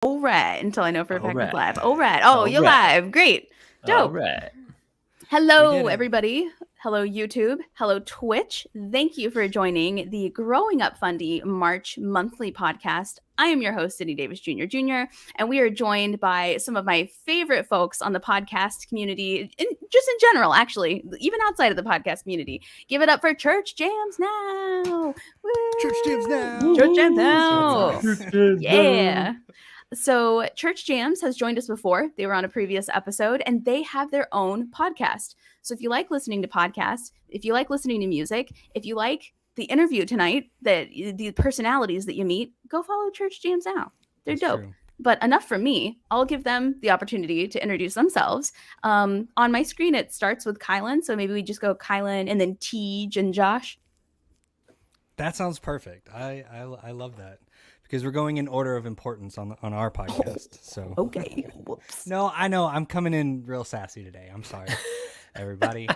All right, until I know for a fact it's live. All right. Oh, you're live. Great. Dope. All right. Hello, everybody. Hello, YouTube. Hello, Twitch. Thank you for joining the Growing Up Fundie March monthly podcast. I am your host, Sydney Davis Jr., and we are joined by some of my favorite folks on the podcast community, just in general, actually, even outside of the podcast community. Give it up for Church Jams Now. Woo! Church Jams Now. Church Jams Now. Church Jams Yeah. So Church Jams has joined us before. They were on a previous episode, and they have their own podcast. So if you like listening to podcasts, if you like listening to music, if you like the interview tonight, the personalities that you meet, go follow Church Jams Now. They're dope. True. But enough from me. I'll give them the opportunity to introduce themselves. On my screen, it starts with Kylan. So maybe we just go Kylan and then Tej and Josh. That sounds perfect. I love that. Because we're going in order of importance on our podcast. So okay. Whoops. No, I know. I'm coming in real sassy today. I'm sorry, everybody.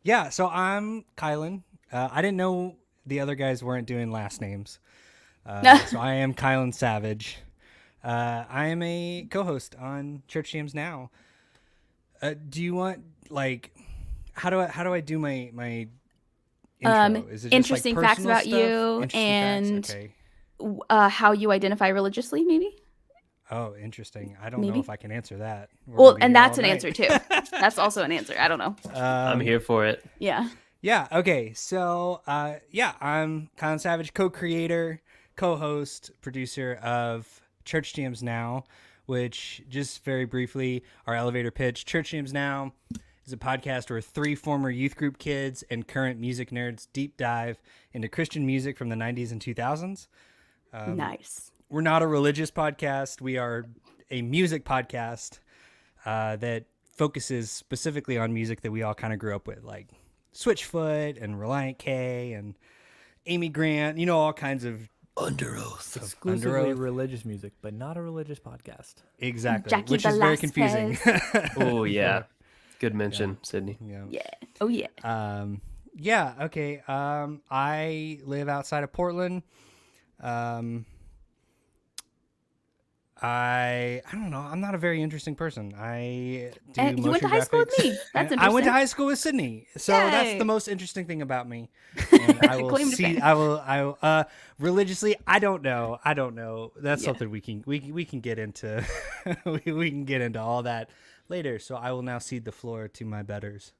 Yeah, so I'm Kylan. I didn't know the other guys weren't doing last names. So I am Kylan Savage. I am a co-host on Church Jams Now. Do you want, like, how do I do my intro? Is it just, interesting like, facts about stuff? you and facts? Okay. How you identify religiously, maybe? Oh, interesting. I don't know if I can answer that. Well, and that's an answer too. That's also an answer. I don't know. I'm here for it. Yeah. Yeah. Okay. So, I'm Colin Savage, co-creator, co-host, producer of Church Jams Now, which, just very briefly, our elevator pitch. Church Jams Now is a podcast where 3 former youth group kids and current music nerds deep dive into Christian music from the 90s and 2000s. Nice. We're not a religious podcast. We are a music podcast that focuses specifically on music that we all kind of grew up with, like Switchfoot and Reliant K and Amy Grant, all kinds of Under Oath. Exclusively religious music, but not a religious podcast. Exactly, Jackie which is very confusing. Oh, yeah. Good mention, Sydney. Yeah. Oh, yeah. Yeah, okay. I live outside of Portland. I don't know. I'm not a very interesting person. I do motion you went to high school with me. That's interesting. I went to high school with Sydney, so Yay. That's the most interesting thing about me. And I will see. I will. Religiously, I don't know. That's something we can get into. we can get into all that later. So I will now cede the floor to my betters.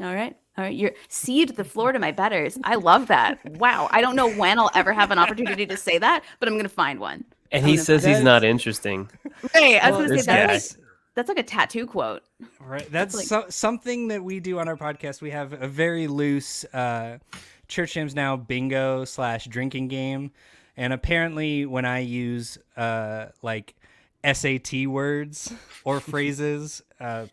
All right. You're cede the floor to my betters. I love that. Wow. I don't know when I'll ever have an opportunity to say that, but I'm going to find one. And he says he's not interesting. Hey, I was going to say that's like a tattoo quote. Right. That's something that we do on our podcast. We have a very loose Church Jams Now bingo / drinking game. And apparently when I use like SAT words or phrases,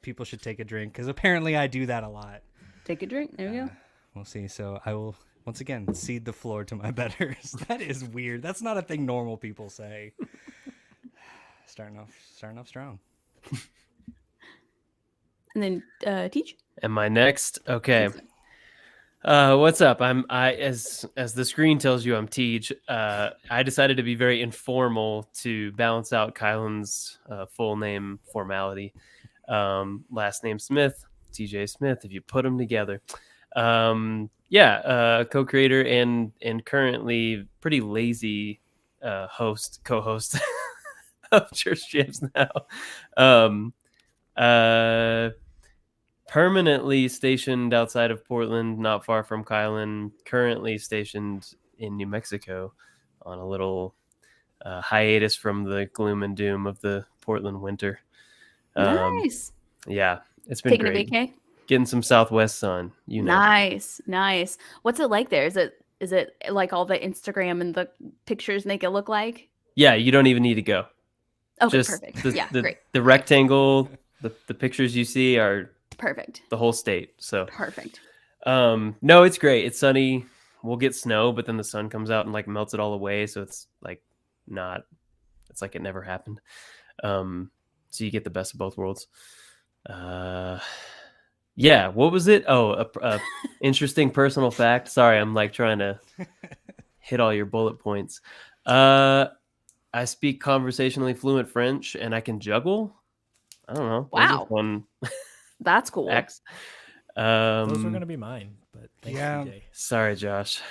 people should take a drink, because apparently I do that a lot. Take a drink. There we go. We'll see. So I will once again cede the floor to my betters. That is weird. That's not a thing normal people say. Starting off strong. And then Teach. Am I next? Okay. What's up? As the screen tells you, I'm Tej. I decided to be very informal to balance out Kylan's full name formality. Last name Smith, TJ Smith, if you put them together. Co-creator and currently pretty lazy co-host of Church Jams Now. Permanently stationed outside of Portland, not far from Kylan, currently stationed in New Mexico on a little hiatus from the gloom and doom of the Portland winter. Nice. Yeah, it's been Taking great. a vacay? Getting some Southwest sun, Nice. What's it like there? Is it like all the Instagram and the pictures make it look like? Yeah, you don't even need to go. Okay, just perfect. Great. The rectangle, the pictures you see are perfect. The whole state. So perfect. No, it's great. It's sunny. We'll get snow, but then the sun comes out and like melts it all away. So it's like it's like it never happened. So you get the best of both worlds. Yeah, what was it? Oh, a interesting personal fact. Sorry, I'm like trying to hit all your bullet points. I I speak conversationally fluent French, and I can juggle. I don't know. Those are Wow. fun That's cool. facts. Those were gonna be mine, but thanks, Yeah. TJ. Sorry, Josh.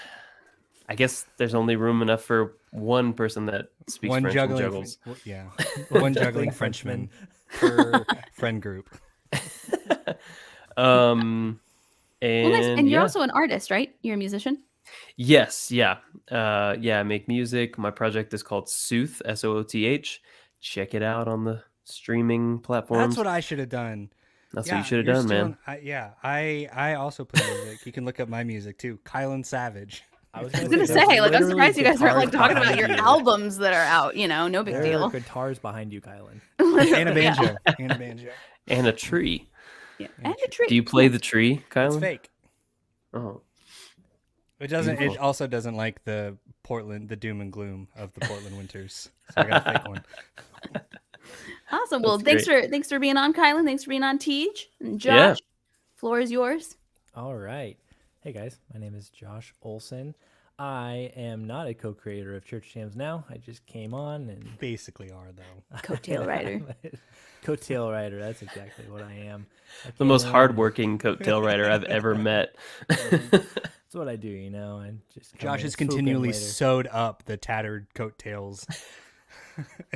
I guess there's only room enough for one person that speaks One French and juggling, juggles. yeah, one juggling Frenchman per friend group. And Well, nice. And you're yeah. also an artist, right? You're a musician. Yes, yeah. I make music. My project is called Sooth, Sooth. Check it out on the streaming platforms. That's what I should have done. That's Yeah, what you should have you're done, still man. I also play music. You can look up my music too. Kylan Savage. I was I was gonna say, like, I'm surprised you guys aren't like talking about your albums that are out. No big There deal. are guitars behind you, Kylan. And a banjo. Yeah. And a banjo. And a tree. Yeah. And a tree. Do you play the tree, Kylan? It's fake. Oh. It doesn't. It Beautiful. also doesn't like the doom and gloom of the Portland winters. So I got a fake one. Awesome. Well, That's thanks for being on, Kylan. Thanks for being on, Tej and Josh. Yeah. Floor is yours. All right. Hey guys, my name is Josh Olson. I am not a co-creator of Church Jams now. I just came on and Basically are though. Coattail rider. Coattail rider. That's exactly what I am. The most hardworking coattail rider I've ever met. That's what I do, and just come Josh in, has swoop in continually later. sewed up the tattered coattails,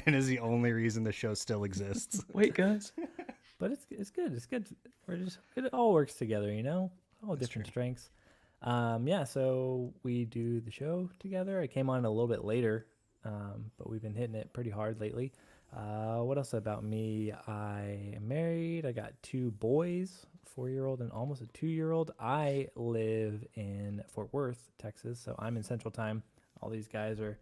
and is the only reason the show still exists. Wait, guys. But it's good. It's good. It all works together, all That's different true. strengths. So we do the show together. I came on a little bit later, but we've been hitting it pretty hard lately. What else about me? I am married. I got 2 boys, a 4-year-old and almost a 2-year-old. I live in Fort Worth, Texas, so I'm in Central Time. All these guys are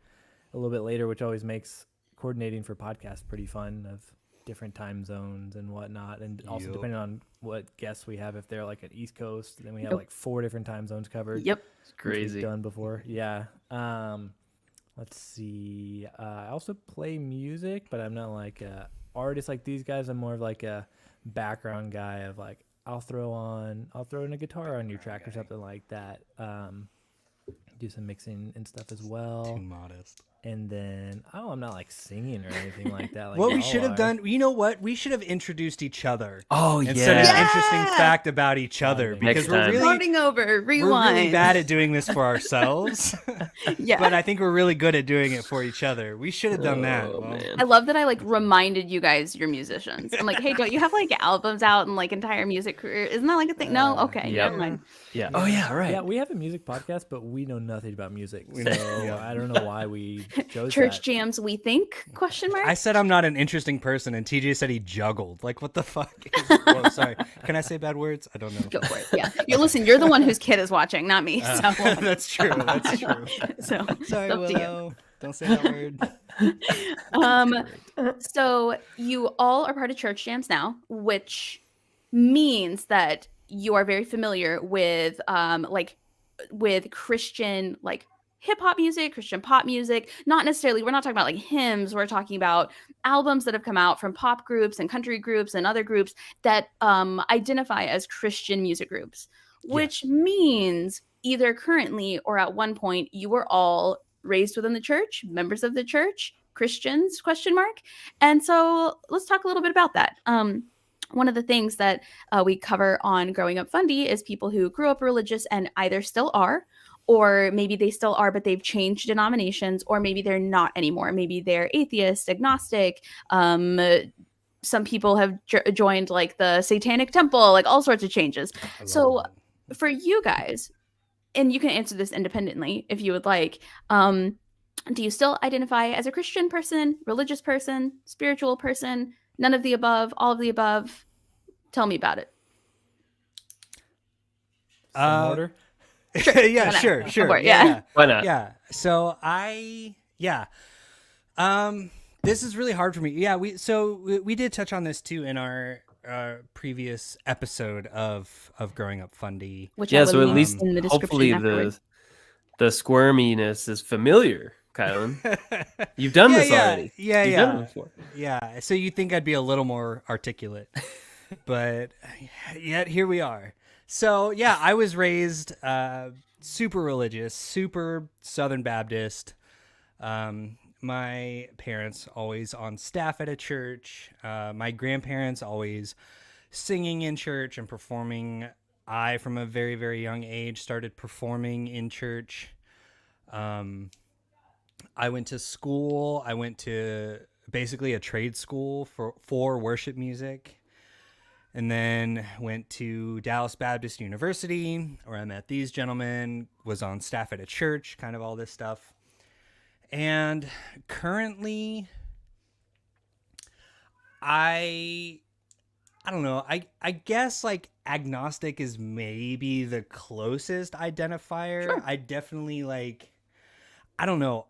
a little bit later, which always makes coordinating for podcasts pretty fun, of different time zones and whatnot, and also Yep. depending on what guests we have. If they're like at East Coast, then we have Yep. like 4 different time zones covered. Yep. It's which we've crazy. done before. Yeah. Let's see. I also play music, but I'm not like a artist like these guys. I'm more of like a background guy of like I'll throw in a guitar on your track or something like that. Do some mixing and stuff as well. Too modest. And then I'm not like singing or anything like that. Like What we y'all should have are. done, you know what? We should have introduced each other. Oh, Instead of yeah. an interesting Yeah! fact about each other, Next because we're time. really, Starting over. we're Rewind. really bad at doing this for ourselves. Yeah. But I think we're really good at doing it for each other. We should have done that. Oh, Well, man. I love that I like reminded you guys you're musicians. I'm like, hey, don't you have like albums out and like entire music career? Isn't that like a thing? No, okay, Yep. never mind. Yeah. Oh, yeah, right. Yeah, we have a music podcast, but we know nothing about music. We So know- yeah. I don't know why we chose Church that. jams, we think? Question mark. I said I'm not an interesting person, and TJ said he juggled. Like, what the fuck? Whoa, sorry. Can I say bad words? I don't know. Go for it. Yeah. You listen. You're the one whose kid is watching, not me. So, That's true. That's true. so Sorry, it's up to you. Willow. Don't say that word. So you all are part of Church Jams now, which means that you are very familiar with with Christian hip hop music, Christian pop music. Not necessarily, we're not talking about like hymns, we're talking about albums that have come out from pop groups and country groups and other groups that identify as Christian music groups, which means either currently or at one point you were all raised within the church, members of the church, Christians, question mark. And so let's talk a little bit about that. One of the things that we cover on Growing Up Fundie is people who grew up religious and either still are, or maybe they still are, but they've changed denominations, or maybe they're not anymore. Maybe they're atheist, agnostic. Some people have joined like the Satanic Temple, like all sorts of changes. So for you guys, and you can answer this independently if you would like, do you still identify as a Christian person, religious person, spiritual person, none of the above, all of the above? Tell me about it. Some order. Yeah, Why not? sure. Go for it, Yeah. yeah. Why not? Yeah. So this is really hard for me. Yeah, we did touch on this too in our previous episode of Growing Up Fundie. Which Yeah, I will so at link least in the hopefully description afterwards. the squirminess is familiar, Kylan. You've done this already. Yeah, You've yeah. done it before. Yeah, so you think I'd be a little more articulate, but yet here we are. So yeah, I was raised super religious, super Southern Baptist. my parents always on staff at a church. My grandparents always singing in church and performing. I, from a very, very young age, started performing in church. I went to school. I went to basically a trade school for worship music, and then went to Dallas Baptist University, where I met these gentlemen, was on staff at a church, kind of all this stuff. And currently, I don't know. I guess like agnostic is maybe the closest identifier. Sure. I definitely like, I don't know.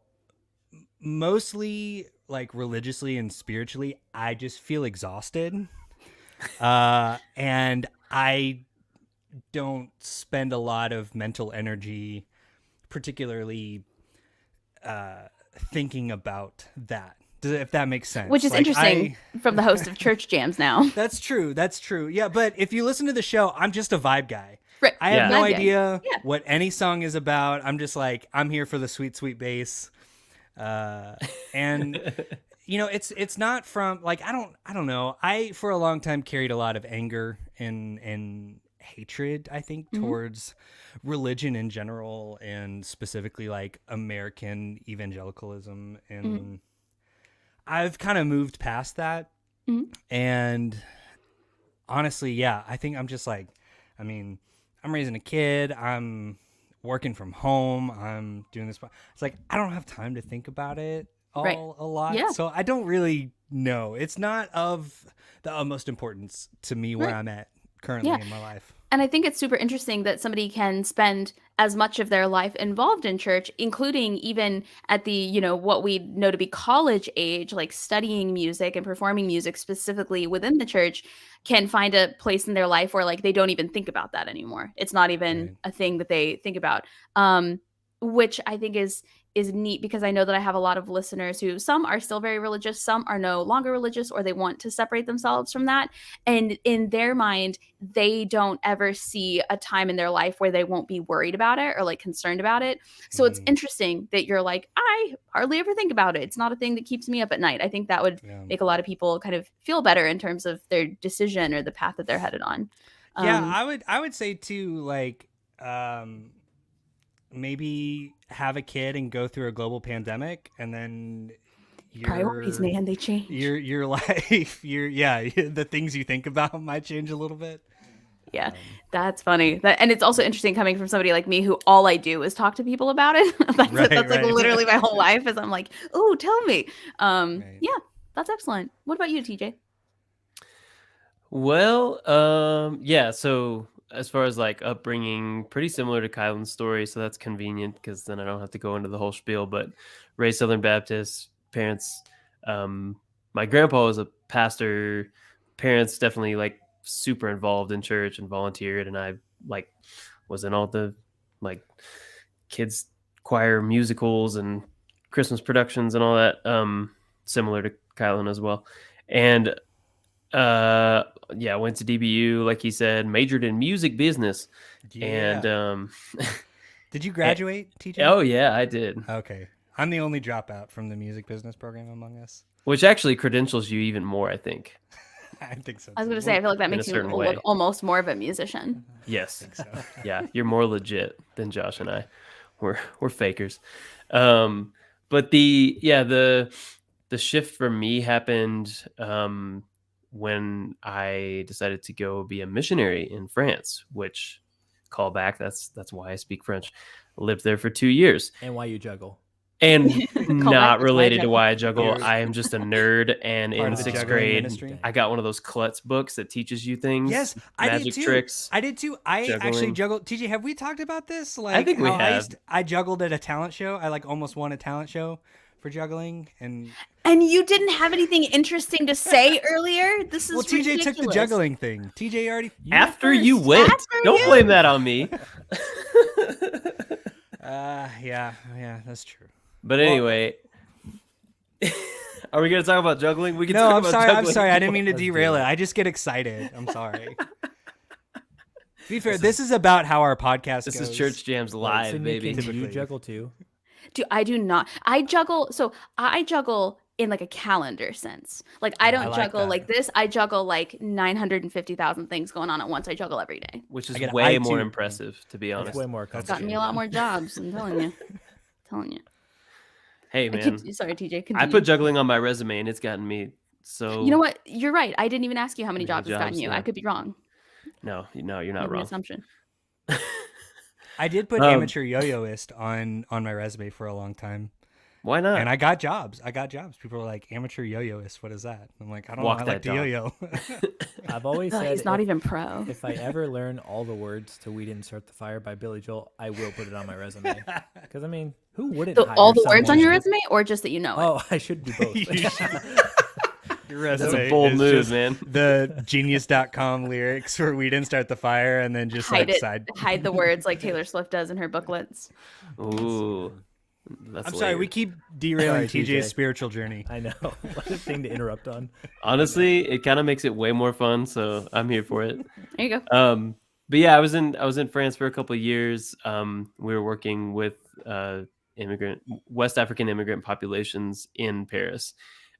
Mostly like religiously and spiritually, I just feel exhausted. And I don't spend a lot of mental energy, particularly thinking about that. If that makes sense. Which is Like, interesting from the host of Church Jams now. That's true. That's true. Yeah, but if you listen to the show, I'm just a vibe guy. Right. I have no Vibe guy. idea Yeah. what any song is about. I'm just like, I'm here for the sweet, sweet bass. And you know, it's not from like, I don't know. I, for a long time, carried a lot of anger and hatred, I think, towards religion in general, and specifically like American evangelicalism. And I've kind of moved past that. And honestly, yeah, I think I'm just like, I mean, I'm raising a kid. I'm working from home. I'm doing this. It's like, I don't have time to think about it Right. a lot. Yeah. So I don't really know. It's not of the utmost importance to me where Right. I'm at currently Yeah. in my life. And I think it's super interesting that somebody can spend as much of their life involved in church, including even at the, you know, what we know to be college age, like studying music and performing music specifically within the church, can find a place in their life where like they don't even think about that anymore. It's not even Right. a thing that they think about. Which I think is neat, because I know that I have a lot of listeners who, some are still very religious, some are no longer religious, or they want to separate themselves from that. And in their mind, they don't ever see a time in their life where they won't be worried about it or like concerned about it. So it's interesting that you're like, I hardly ever think about it. It's not a thing that keeps me up at night. I think that would Yeah. make a lot of people kind of feel better in terms of their decision or the path that they're headed on. Yeah, I would say too, like, maybe have a kid and go through a global pandemic, and then Priorities, man, they change. your life, the things you think about might change a little bit. Yeah, that's funny. And it's also interesting coming from somebody like me who all I do is talk to people about it. That's like Right. literally my whole life is I'm like, oh, tell me. Right. Yeah, that's excellent. What about you, TJ? Well, yeah. So as far as like upbringing, pretty similar to Kylan's story. So that's convenient because then I don't have to go into the whole spiel. But raised Southern Baptist, parents. My grandpa was a pastor. Parents definitely like super involved in church and volunteered, and I like was in all the like kids choir musicals and Christmas productions and all that. Similar to Kylan as well. And yeah, went to DBU, like he said, majored in music business. Yeah. And Did you graduate, TJ? oh yeah, I did. Okay. I'm the only dropout from the music business program among us. Which actually credentials you even more, I think. I think so. I was too. going to say, I feel like that In a makes you certain look way. almost more of a musician. Yes. So. Yeah, you're more legit than Josh and I. We're fakers. But the shift for me happened when I decided to go be a missionary in France, which call back, that's why I speak French. Lived there for 2 years. And why you juggle. And back, not that's why I related to juggle. why I juggle. You're- I am just a nerd. And Part in of the 6th juggling grade, ministry. I got one of those klutz books that teaches you things. Yes, I magic did too. tricks. I did too. I actually juggling. juggled. TJ, have we talked about this? Like, think we how have. I juggled at a talent show. I like almost won a talent show for juggling, and And you didn't have anything interesting to say earlier? This is well, TJ took the ridiculous. juggling thing. TJ already. After you went. After Don't you. blame that on me. Yeah, that's true. But anyway, are we going to talk about juggling? We can No, talk I'm about sorry. juggling. I'm sorry. I didn't mean to Let's do derail it. it. I just get excited. I'm sorry. To be fair, this is about how our podcast This goes. is Church Jams Wait, live, Sydney, baby. can you Typically. juggle too? I do not. I juggle. So I juggle in like a calendar sense. Like I I don't like juggle that. like this. I juggle like 950,000 things going on at once. I juggle every day. Which I is get way I more too. impressive, to be That's honest. way more That's Gotten me a complicated. lot more jobs. I'm telling you. Telling you. Hey, man. Sorry, TJ. I Continue. put juggling on my resume, and it's gotten me so You know what? You're right. I didn't even ask you how many many jobs it's gotten jobs. you. Yeah. I could be wrong. No, you're not Making an wrong. assumption. I did put amateur yo-yoist on my resume for a long time. Why not? And I got jobs. People were like, amateur yo-yoist, what is that? I'm like, I don't Walk know. I that like the dog. yo-yo. I've always Ugh, said he's not even pro. if I ever learn all the words to "We Didn't Start the Fire" by Billy Joel, I will put it on my resume. Because I mean, who wouldn't hire All the words on someone your who- resume, or just that you know it? Oh, I should do both. Your That's resume a bold is move, just man. The genius.com lyrics where we didn't start the fire and then just hide like it. Hide the words like Taylor Swift does in her booklets. Ooh, that's I'm sorry, we layered. keep derailing Sorry, TJ's TJ. spiritual journey. I know. What a thing to interrupt on. Honestly, it kind of makes it way more fun, so I'm here for it. There you go. But yeah, I was in France for a couple of years. We were working with West African immigrant populations in Paris,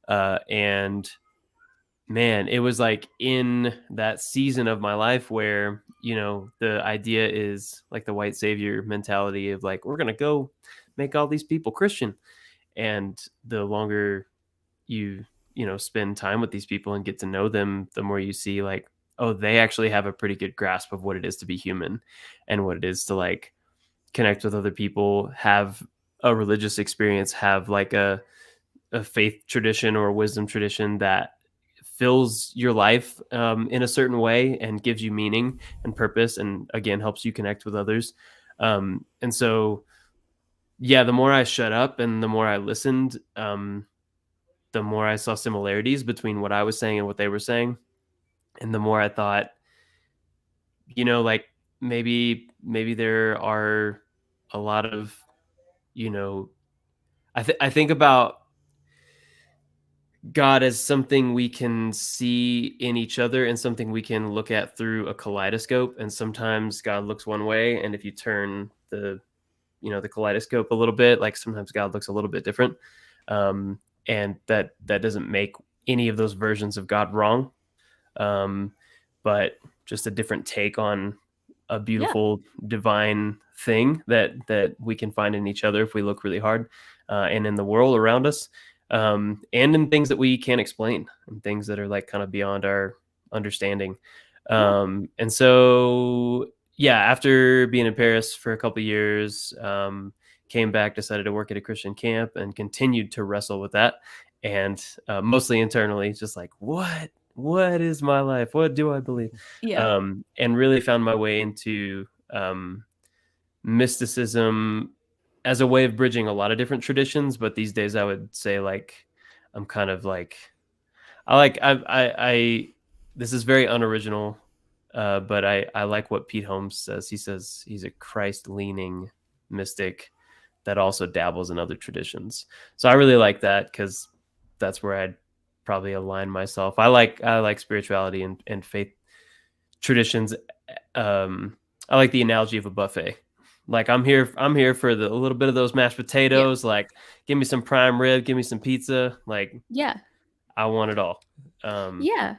and man, it was like in that season of my life where, the idea is like the white savior mentality of like, we're going to go make all these people Christian. And the longer you spend time with these people and get to know them, the more you see like, oh, they actually have a pretty good grasp of what it is to be human and what it is to like connect with other people, have a religious experience, have like a faith tradition or a wisdom tradition that fills your life in a certain way and gives you meaning and purpose, and again helps you connect with others. And so yeah, the more I shut up and the more I listened, the more I saw similarities between what I was saying and what they were saying. And the more I thought, like maybe there are a lot of, I think about God as something we can see in each other and something we can look at through a kaleidoscope. And sometimes God looks one way, and if you turn the kaleidoscope a little bit, like sometimes God looks a little bit different. And that doesn't make any of those versions of God wrong. But just a different take on a beautiful divine thing that we can find in each other if we look really hard, and in the world around us. And in things that we can't explain and things that are like kind of beyond our understanding. And so, yeah, after being in Paris for a couple of years, came back, decided to work at a Christian camp and continued to wrestle with that. And mostly internally, just like, what is my life? What do I believe? Yeah. And really found my way into mysticism as a way of bridging a lot of different traditions. But these days I would say like, I'm kind of like, I this is very unoriginal, but I like what Pete Holmes says. He says he's a Christ leaning mystic that also dabbles in other traditions. So I really like that, because that's where I'd probably align myself. I like spirituality and faith traditions. I like the analogy of a buffet. Like I'm here for a little bit of those mashed potatoes. Yeah. Like give me some prime rib, give me some pizza. Like, yeah, I want it all. Yeah.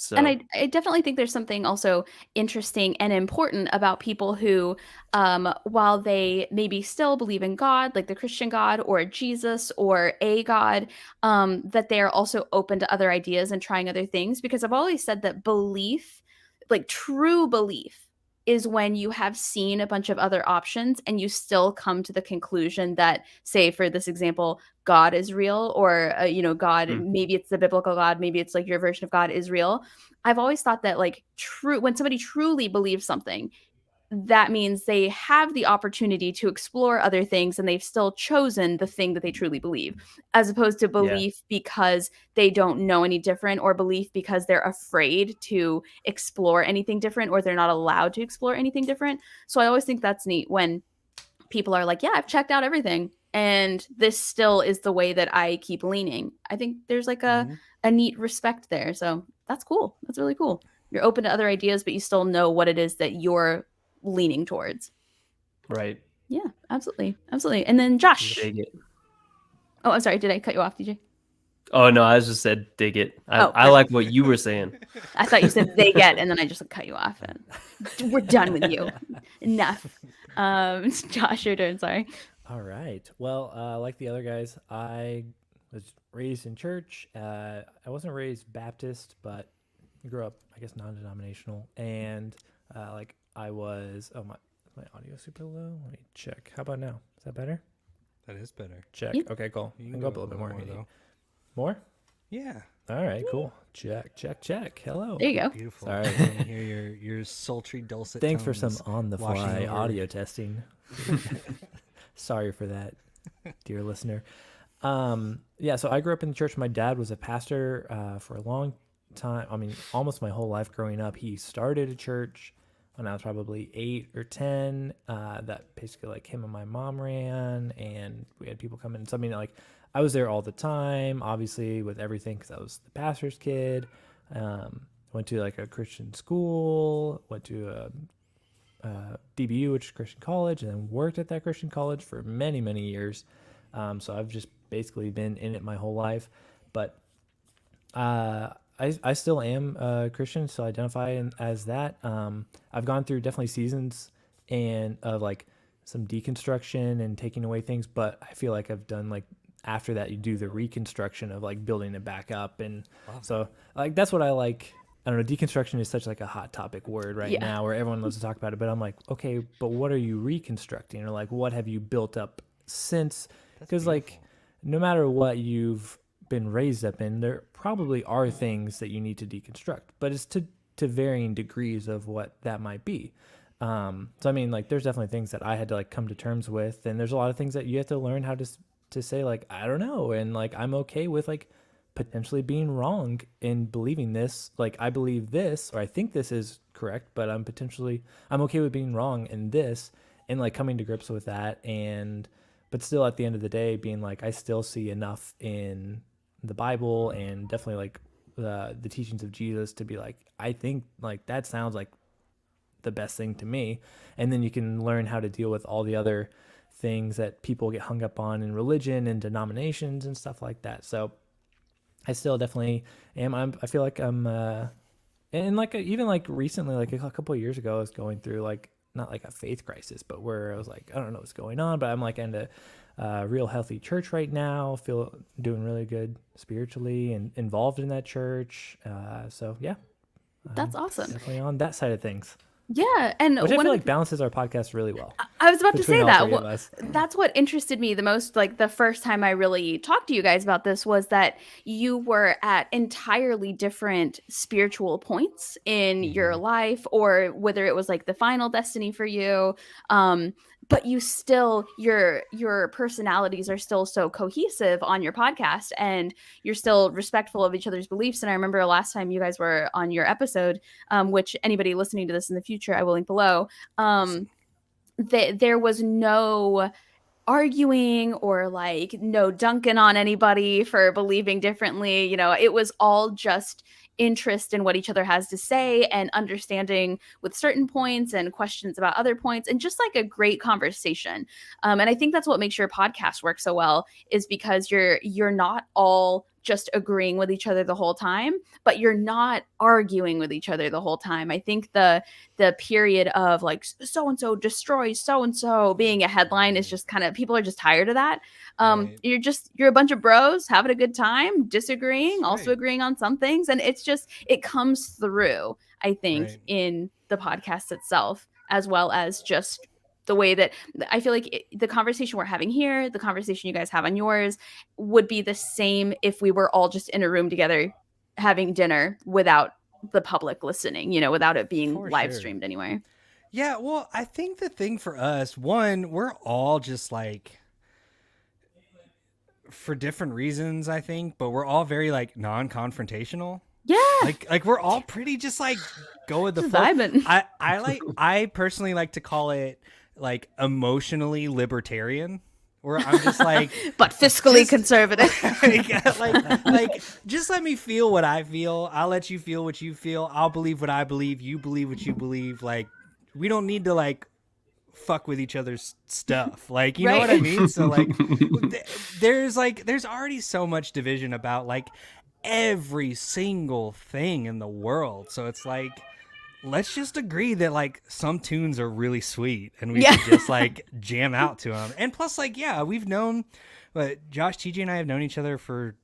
So. And I definitely think there's something also interesting and important about people who, while they maybe still believe in God, like the Christian God or Jesus or a God, that they are also open to other ideas and trying other things. Because I've always said that belief, like true belief, is when you have seen a bunch of other options and you still come to the conclusion that, say, for this example, God is real, or, God, maybe it's the biblical God, maybe it's like your version of God is real. I've always thought that like when somebody truly believes something, that means they have the opportunity to explore other things and they've still chosen the thing that they truly believe, as opposed to belief because they don't know any different, or belief because they're afraid to explore anything different, or they're not allowed to explore anything different. So I always think that's neat when people are like, yeah, I've checked out everything and this still is the way that I keep leaning. I think there's like a neat respect there. So that's cool. That's really cool. You're open to other ideas, but you still know what it is that you're leaning towards. Right. Yeah, absolutely. Absolutely. And then Josh. Dig it. Oh, I'm sorry. Did I cut you off, DJ? Oh no, I just said dig it. I perfect. like what you were saying. I thought you said they get, and then I just cut you off. And we're done with you. Enough. Josh, your turn. Sorry. All right. Well, like the other guys, I was raised in church. I wasn't raised Baptist, but I grew up, I guess, non-denominational. And like I was, oh, my audio super low. Let me check. How about now? Is that better? That is better. Check. Yeah. Okay, cool. You You can can go up a go little bit more. more, if you need. though. More? Yeah. All right, cool. Check. Hello. There you go. Beautiful. Sorry. I can hear your sultry dulcet Thanks for some tones on the washing fly over. audio testing. Sorry for that, dear listener. Yeah, so I grew up in the church. My dad was a pastor for a long time. I mean, almost my whole life growing up. He started a church when I was probably 8 or 10. That basically like him and my mom ran, and we had people come in. So I mean, like I was there all the time, obviously with everything because I was the pastor's kid. Went to like a Christian school. Went to a DBU, which is Christian college, and then worked at that Christian college for many, many years. So I've just basically been in it my whole life. But I still am a Christian, so I identify as that. I've gone through definitely seasons and of like some deconstruction and taking away things, but I feel like I've done like after that you do the reconstruction of like building it back up, and so like that's what I like. I don't know, deconstruction is such like a hot topic word right now where everyone loves to talk about it, but I'm like, okay, but what are you reconstructing, or like what have you built up since? Because like no matter what you've been raised up in, there probably are things that you need to deconstruct, but it's to varying degrees of what that might be. So I mean, like there's definitely things that I had to like come to terms with, and there's a lot of things that you have to learn how to say like I don't know, and like I'm okay with like potentially being wrong in believing this. Like I believe this, or I think this is correct, but I'm okay with being wrong in this, and like coming to grips with that. And but still at the end of the day being like I still see enough in the Bible and definitely like the teachings of Jesus to be like I think like that sounds like the best thing to me. And then you can learn how to deal with all the other things that people get hung up on in religion and denominations and stuff like that. So I still definitely am. I feel like I'm, and like even like recently, like a couple of years ago, I was going through like not like a faith crisis, but where I was like, I don't know what's going on, but I'm like in a real healthy church right now. Feel doing really good spiritually and involved in that church. So yeah, That's awesome. definitely on that side of things. Yeah, and Which I feel like balances our podcast really well. I was about to between say all that. three of Well, us. that's what interested me the most. Like the first time I really talked to you guys about this was that you were at entirely different spiritual points in your life, or whether it was like the final destiny for you. But you still, your personalities are still so cohesive on your podcast, and you're still respectful of each other's beliefs. And I remember last time you guys were on your episode, which anybody listening to this in the future, I will link below. There was no arguing or like no dunking on anybody for believing differently. You know, it was all just interest in what each other has to say and understanding with certain points and questions about other points, and just like a great conversation. And I think that's what makes your podcast work so well, is because you're not all just agreeing with each other the whole time, but you're not arguing with each other the whole time. I think the period of like so and so destroys so and so being a headline is just kind of, people are just tired of that. Right. You're a bunch of bros having a good time, disagreeing, That's also right. agreeing on some things, and it's just, it comes through, I think, Right. in the podcast itself, as well as just the way that I feel like the conversation we're having here, the conversation you guys have on yours, would be the same if we were all just in a room together having dinner without the public listening, you know, without it being For live sure. streamed anywhere. Yeah, well, I think the thing for us, one, we're all just like, for different reasons, I think, but we're all very like non-confrontational. Yeah. Like we're all pretty just like go with the Just flow. vibing. I personally like to call it like emotionally libertarian, where I'm just like, but fiscally just- conservative. like just let me feel what I feel. I'll let you feel what you feel. I'll believe what I believe. You believe what you believe. Like we don't need to like fuck with each other's stuff. Like, you know what I mean? So like there's already so much division about like every single thing in the world. So it's like, let's just agree that like some tunes are really sweet and we should just like jam out to them. And plus, like, yeah, we've known, but Josh, TJ, and I have known each other for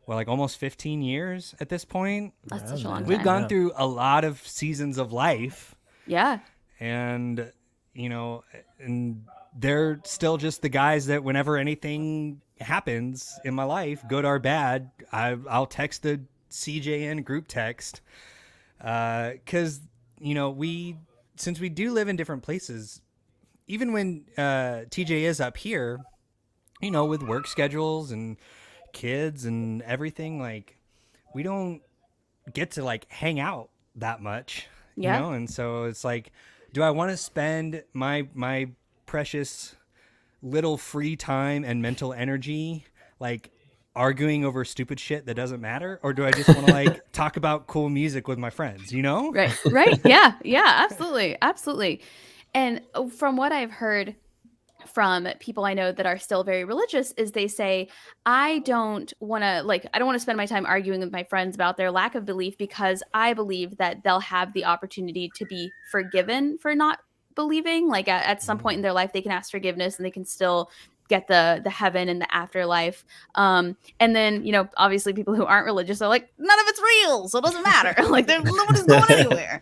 like almost 15 years at this point. That's such a long time. We've gone through a lot of seasons of life. Yeah. And, you know, and they're still just the guys that whenever anything happens in my life, good or bad, I'll text the CJN group text. Because, you know, since we do live in different places, even when TJ is up here, you know, with work schedules and kids and everything, like, we don't get to like hang out that much, you know? And so it's like, do I want to spend my precious little free time and mental energy like arguing over stupid shit that doesn't matter, or do I just want to like talk about cool music with my friends, you know? Right. Yeah, absolutely. And from what I've heard from people I know that are still very religious is they say, I don't want to spend my time arguing with my friends about their lack of belief, because I believe that they'll have the opportunity to be forgiven for not believing. Like at some point in their life, they can ask forgiveness and they can still get the heaven and the afterlife. And then, you know, obviously people who aren't religious are like, none of it's real, so it doesn't matter. Like nobody's going anywhere.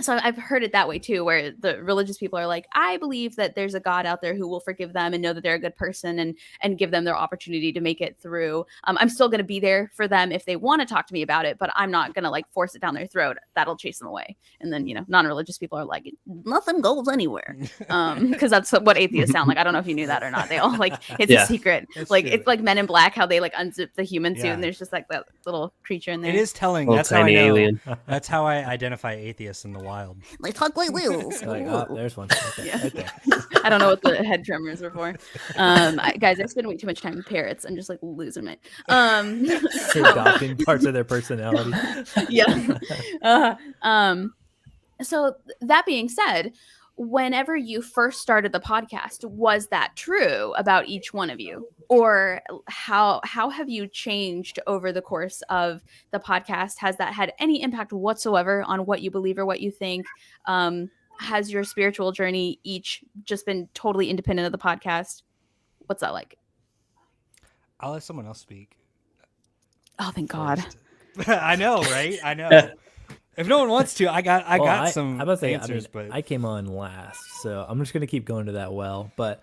So I've heard it that way too, where the religious people are like, I believe that there's a God out there who will forgive them and know that they're a good person and give them their opportunity to make it through. I'm still going to be there for them if they want to talk to me about it, but I'm not going to like force it down their throat. That'll chase them away. And then, you know, non-religious people are like, nothing goes anywhere. Because that's what atheists sound like. I don't know if you knew that or not. They all like, it's a secret. That's like, true. It's like Men in Black, how they like unzip the human suit and there's just like that little creature in there. It is telling. Little that's how I know. Alien. That's how I identify atheists in the wild. They talk like wheels. Like, oh, there's one. Okay, right there. I don't know what the head tremors are for. Guys, I spend way too much time with parrots. I'm just like losing it. Adopting parts of their personality. So that being said, whenever you first started the podcast, was that true about each one of you? Or how have you changed over the course of the podcast? Has that had any impact whatsoever on what you believe or what you think? Has your spiritual journey each just been totally independent of the podcast? What's that like? I'll let someone else speak. Oh, thank God. I know, right? I know. If no one wants to, I got some answers. But I came on last, so I'm just gonna keep going to that well. But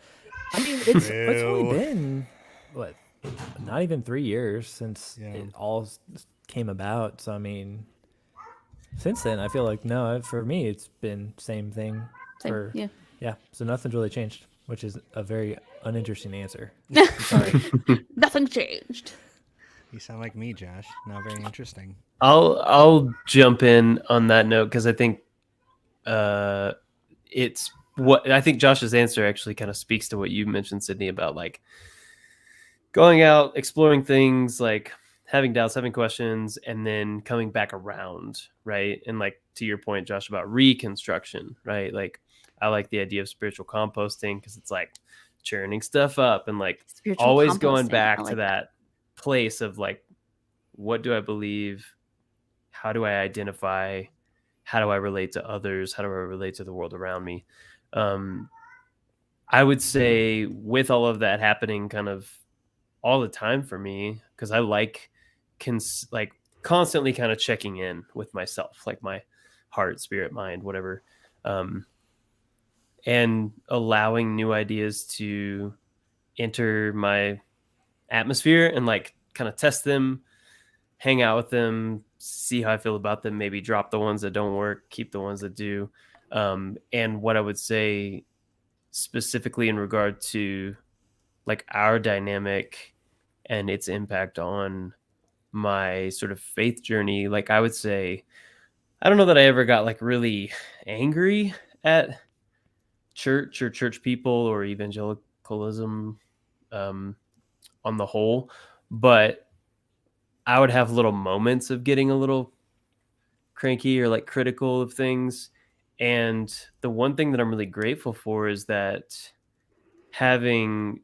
I mean, it's only been not even 3 years since it all came about. So I mean, since then, I feel like for me, it's been same thing. So nothing's really changed, which is a very uninteresting answer. Sorry, nothing changed. You sound like me, Josh. Not very interesting. I'll jump in on that note because I think it's what I think Josh's answer actually kind of speaks to what you mentioned, Sydney, about like going out, exploring things, like having doubts, having questions, and then coming back around, right? And like to your point, Josh, about reconstruction, right? Like I like the idea of spiritual composting because it's like churning stuff up and like spiritual always going back to that place of like, what do I believe? How do I identify? How do I relate to others? How do I relate to the world around me? I would say with all of that happening kind of all the time for me, because I like constantly kind of checking in with myself, like my heart, spirit, mind, whatever, and allowing new ideas to enter my atmosphere and like kind of test them, hang out with them, see how I feel about them, maybe drop the ones that don't work, keep the ones that do. And what I would say specifically in regard to like our dynamic and its impact on my sort of faith journey, like I would say, I don't know that I ever got like really angry at church or church people or evangelicalism on the whole, but I would have little moments of getting a little cranky or like critical of things. And the one thing that I'm really grateful for is that having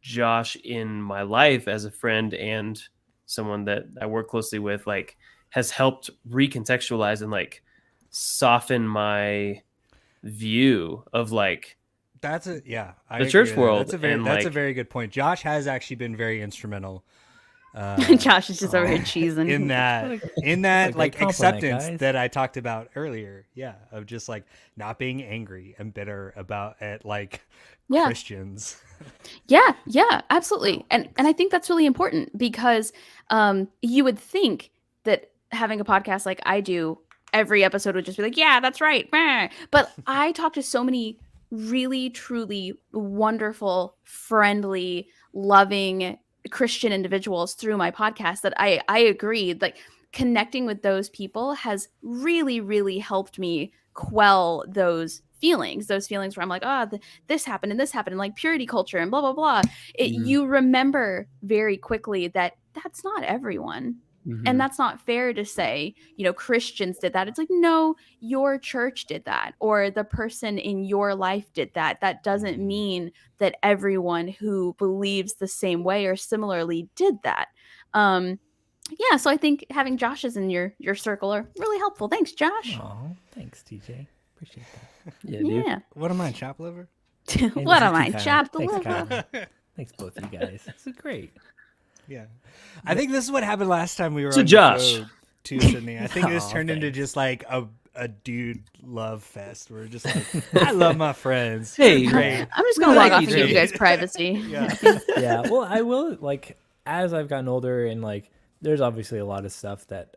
Josh in my life as a friend and someone that I work closely with, like, has helped recontextualize and like soften my view of like That's a I the agree church with that. world. That's a very and that's like, a very good point. Josh has actually been very instrumental. Josh is just over here cheesing. in that a like great compliment, acceptance guys. that I talked about earlier. Yeah, of just like not being angry and bitter about it, like Yeah. Christians. Yeah, absolutely. And I think that's really important because you would think that having a podcast like I do, every episode would just be like, yeah, that's right. Meh. But I talk to so many really, truly wonderful, friendly, loving Christian individuals through my podcast that I agree, like connecting with those people has really, really helped me quell those feelings where I'm like, oh, this happened and this happened, and like purity culture and blah blah blah. You remember very quickly that that's not everyone. And that's not fair to say, Christians did that. It's like, no, your church did that, or the person in your life did that. That doesn't mean that everyone who believes the same way or similarly did that. Yeah, so I think having Josh's in your circle are really helpful. Thanks, Josh. Oh, thanks, TJ. Appreciate that. yeah, dude. Yeah. What am I, chop liver? Hey, What this am is I, Kyle. chopped Thanks, liver? Kyle. Thanks, both of you guys. This is great. Yeah, I think this is what happened last time we were So on Josh. the show too, Sydney. I think this Aw, turned into thanks. just like a dude love fest. We're just like, I love my friends. Hey, Great. I'm just gonna We log like off you and give you too. guys privacy. Yeah. Yeah, well, I will, like, as I've gotten older, and like there's obviously a lot of stuff that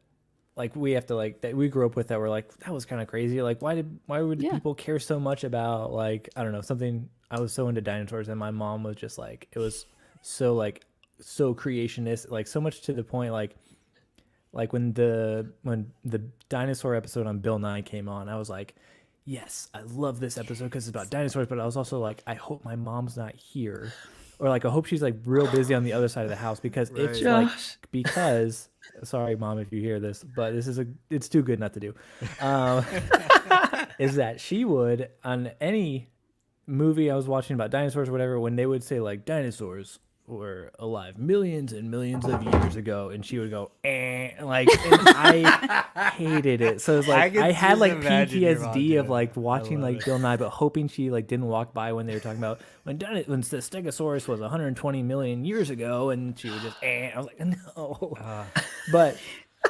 like we have to, like, that we grew up with that we're like, that was kind of crazy. Like, why would Yeah. people care so much about, like, I don't know, something. I was so into dinosaurs, and my mom was just like, it was so creationist, like so much to the point, like when the dinosaur episode on Bill Nye came on, I was like, yes, I love this episode because it's about dinosaurs. But I was also like, I hope my mom's not here, or like I hope she's like real busy on the other side of the house, because it's Right. like, because sorry mom if you hear this, but it's too good not to do. Is that she would, on any movie I was watching about dinosaurs or whatever, when they would say like dinosaurs were alive millions and millions of years ago, and she would go like, and I hated it. So it's like I had like PTSD of like watching like Bill Nye, but hoping she like didn't walk by when they were talking about when the Stegosaurus was 120 million years ago, and she would just I was like, no. But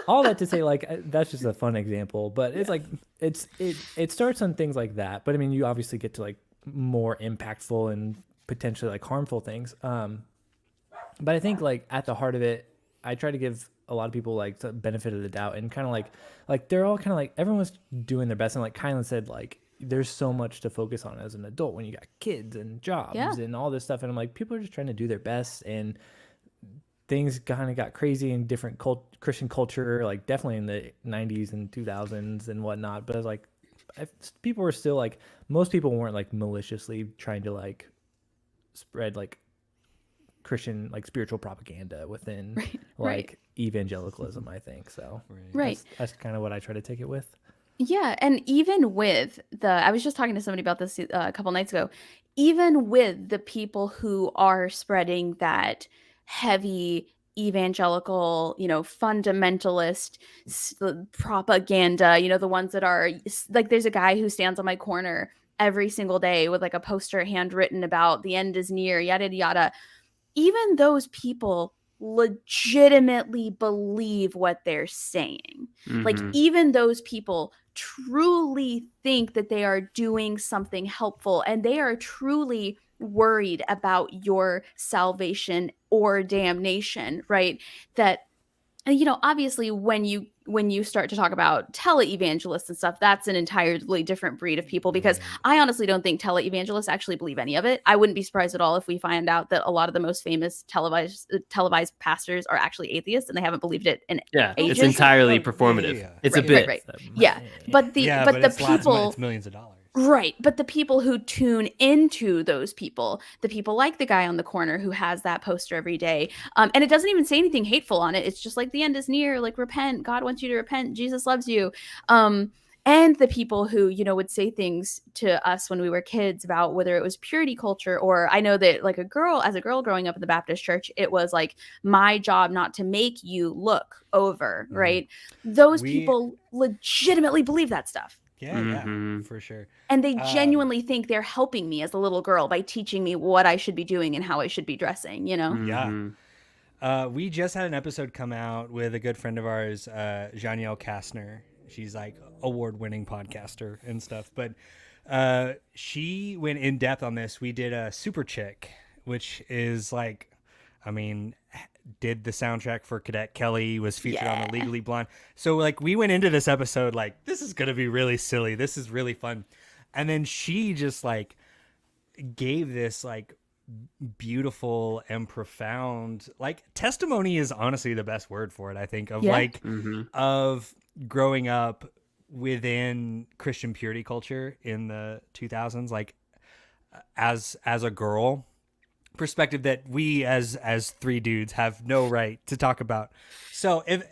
all that to say, like, that's just a fun example, but it's like it starts on things like that, but I mean, you obviously get to like more impactful and potentially like harmful things. But I think like at the heart of it, I try to give a lot of people like the benefit of the doubt, and kind of like they're all kind of like, everyone's doing their best, and like Kylan said, like there's so much to focus on as an adult when you got kids and jobs and all this stuff, and I'm like, people are just trying to do their best, and things kind of got crazy in different Christian culture, like definitely in the 90s and 2000s and whatnot. But I was like, people were still like, most people weren't like maliciously trying to like spread like Christian like spiritual propaganda within like evangelicalism, I think. So Right. that's kind of what I try to take it with. Yeah, and even with I was just talking to somebody about this a couple nights ago, even with the people who are spreading that heavy evangelical, fundamentalist propaganda, the ones that are like, there's a guy who stands on my corner every single day with like a poster handwritten about the end is near, yada, yada, yada. Even those people legitimately believe what they're saying. Like, even those people truly think that they are doing something helpful, and they are truly worried about your salvation or damnation, right? That, obviously when you start to talk about televangelists and stuff, that's an entirely different breed of people, because I honestly don't think televangelists actually believe any of it. I wouldn't be surprised at all if we find out that a lot of the most famous televised pastors are actually atheists, and they haven't believed it in ages. It's entirely performative. Yeah. It's a bit. Right. Yeah, but the it's people, it's millions of dollars. right? But the people who tune into those people, the people like the guy on the corner who has that poster every day, and it doesn't even say anything hateful on it. It's just like, the end is near, like, repent. God wants you to repent. Jesus loves you. and the people who, you know, would say things to us when we were kids about whether it was purity culture, or I know that like as a girl growing up in the Baptist church, it was like my job not to make you look over, right? Those people legitimately believe that stuff. Yeah, for sure. And they genuinely think they're helping me as a little girl by teaching me what I should be doing and how I should be dressing, you know? Yeah. We just had an episode come out with a good friend of ours, Janielle Kastner. She's like award-winning podcaster and stuff. But she went in depth on this. We did a Super Chick, which is like, I mean, did the soundtrack for Cadet Kelly, was featured on the Legally Blonde. So like we went into this episode like, this is going to be really silly. This is really fun. And then she just like gave this like beautiful and profound, like, testimony is honestly the best word for it, I think, of like of growing up within Christian purity culture in the 2000s, like as a girl, perspective that we as three dudes have no right to talk about. So if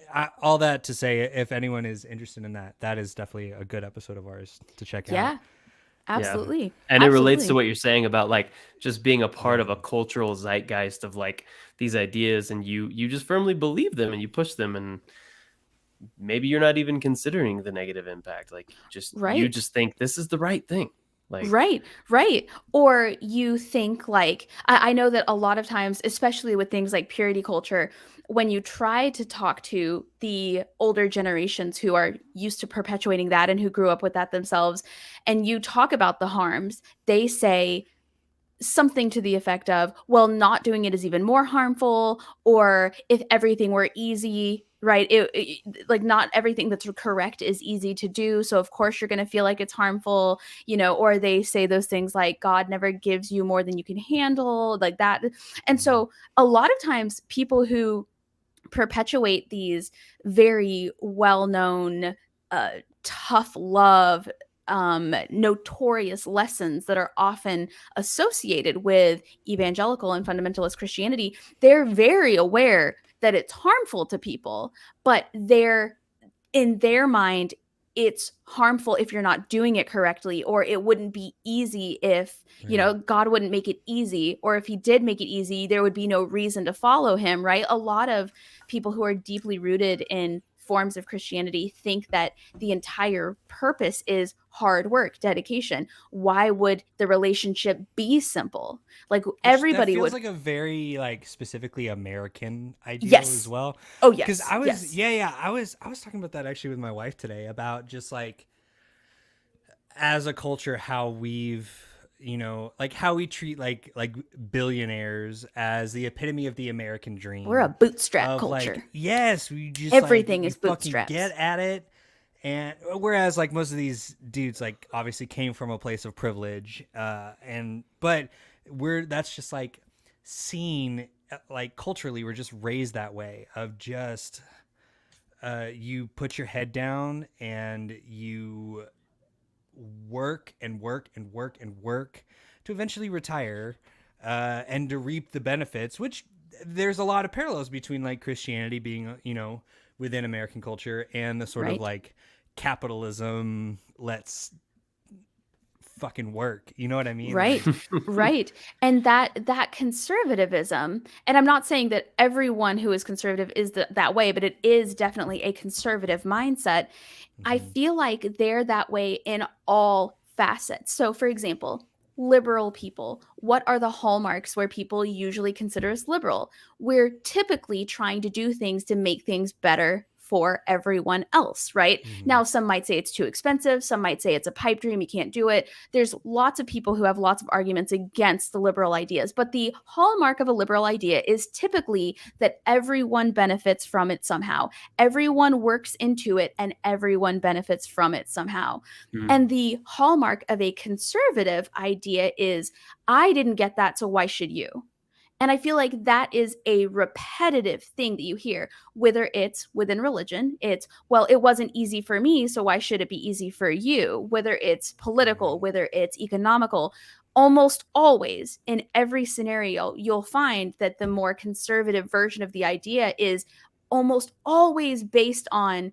all that to say, if anyone is interested in that, that is definitely a good episode of ours to check out. Absolutely. And it relates to what you're saying about like just being a part of a cultural zeitgeist of like these ideas, and you just firmly believe them and you push them, and maybe you're not even considering the negative impact. Like you just think this is the right thing. Like, right. Or you think like, I know that a lot of times, especially with things like purity culture, when you try to talk to the older generations who are used to perpetuating that and who grew up with that themselves, and you talk about the harms, they say something to the effect of, well, not doing it is even more harmful, or if everything were easy, right? Like not everything that's correct is easy to do. So of course you're going to feel like it's harmful, you know, or they say those things like God never gives you more than you can handle, like that. And so a lot of times people who perpetuate these very well-known, tough love, notorious lessons that are often associated with evangelical and fundamentalist Christianity, they're very aware that it's harmful to people, but in their mind, it's harmful if you're not doing it correctly, or it wouldn't be easy if, you know, God wouldn't make it easy, or if he did make it easy, there would be no reason to follow him, right? A lot of people who are deeply rooted in forms of Christianity think that the entire purpose is hard work, dedication. Why would the relationship be simple? Like everybody that feels would like a very like specifically American idea as well. Oh yes. Because I was I was talking about that actually with my wife today, about just like as a culture how we've, you know, like how we treat like billionaires as the epitome of the American dream. We're a bootstrap culture. Like, yes, we just everything like, is bootstraps. Get at it. And whereas like most of these dudes like obviously came from a place of privilege, but that's just like seen like culturally, we're just raised that way of just you put your head down and you work and work and work and work to eventually retire and to reap the benefits, which there's a lot of parallels between like Christianity being, you know, within American culture and the sort of like capitalism, let's fucking work, you know what I mean? Right. Right. And that conservatism, and I'm not saying that everyone who is conservative is that way, but it is definitely a conservative mindset. I feel like they're that way in all facets. So for example, liberal people, what are the hallmarks where people usually consider us liberal? We're typically trying to do things to make things better for everyone else, right? Now, some might say it's too expensive. Some might say it's a pipe dream. You can't do it. There's lots of people who have lots of arguments against the liberal ideas. But the hallmark of a liberal idea is typically that everyone benefits from it somehow. Everyone works into it and everyone benefits from it somehow. And the hallmark of a conservative idea is, I didn't get that, so why should you? And I feel like that is a repetitive thing that you hear, whether it's within religion, it's, well, it wasn't easy for me, so why should it be easy for you? Whether it's political, whether it's economical, almost always in every scenario, you'll find that the more conservative version of the idea is almost always based on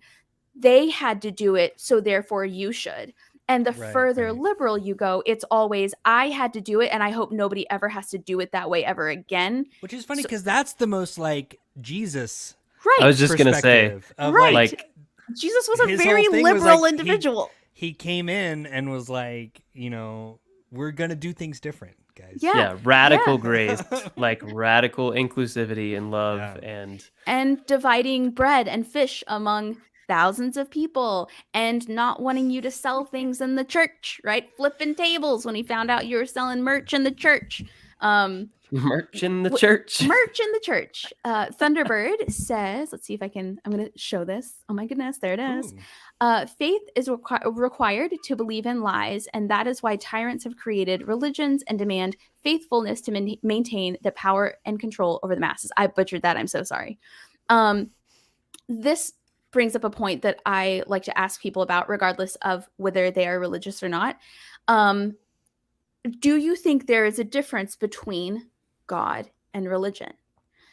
they had to do it, so therefore you should. And the Right, further right. liberal you go, it's always, I had to do it, and I hope nobody ever has to do it that way ever again. Which is funny So- because that's the most like Jesus Right. I was just gonna say, perspective of right. like Jesus was a his very whole thing was, liberal like, individual. he came in and was like, you know, we're gonna do things different, guys. Yeah. radical Yeah. grace, like radical inclusivity and love, Yeah. And dividing bread and fish among thousands of people, and not wanting you to sell things in the church, right? Flipping tables when he found out you were selling merch in the church. merch in the church. Merch in the church. Thunderbird says, let's see if I'm going to show this. Oh my goodness, there it is. Ooh. Faith is required to believe in lies, and that is why tyrants have created religions and demand faithfulness to maintain the power and control over the masses. I butchered that. I'm so sorry. This brings up a point that I like to ask people about, regardless of whether they are religious or not. Do you think there is a difference between God and religion?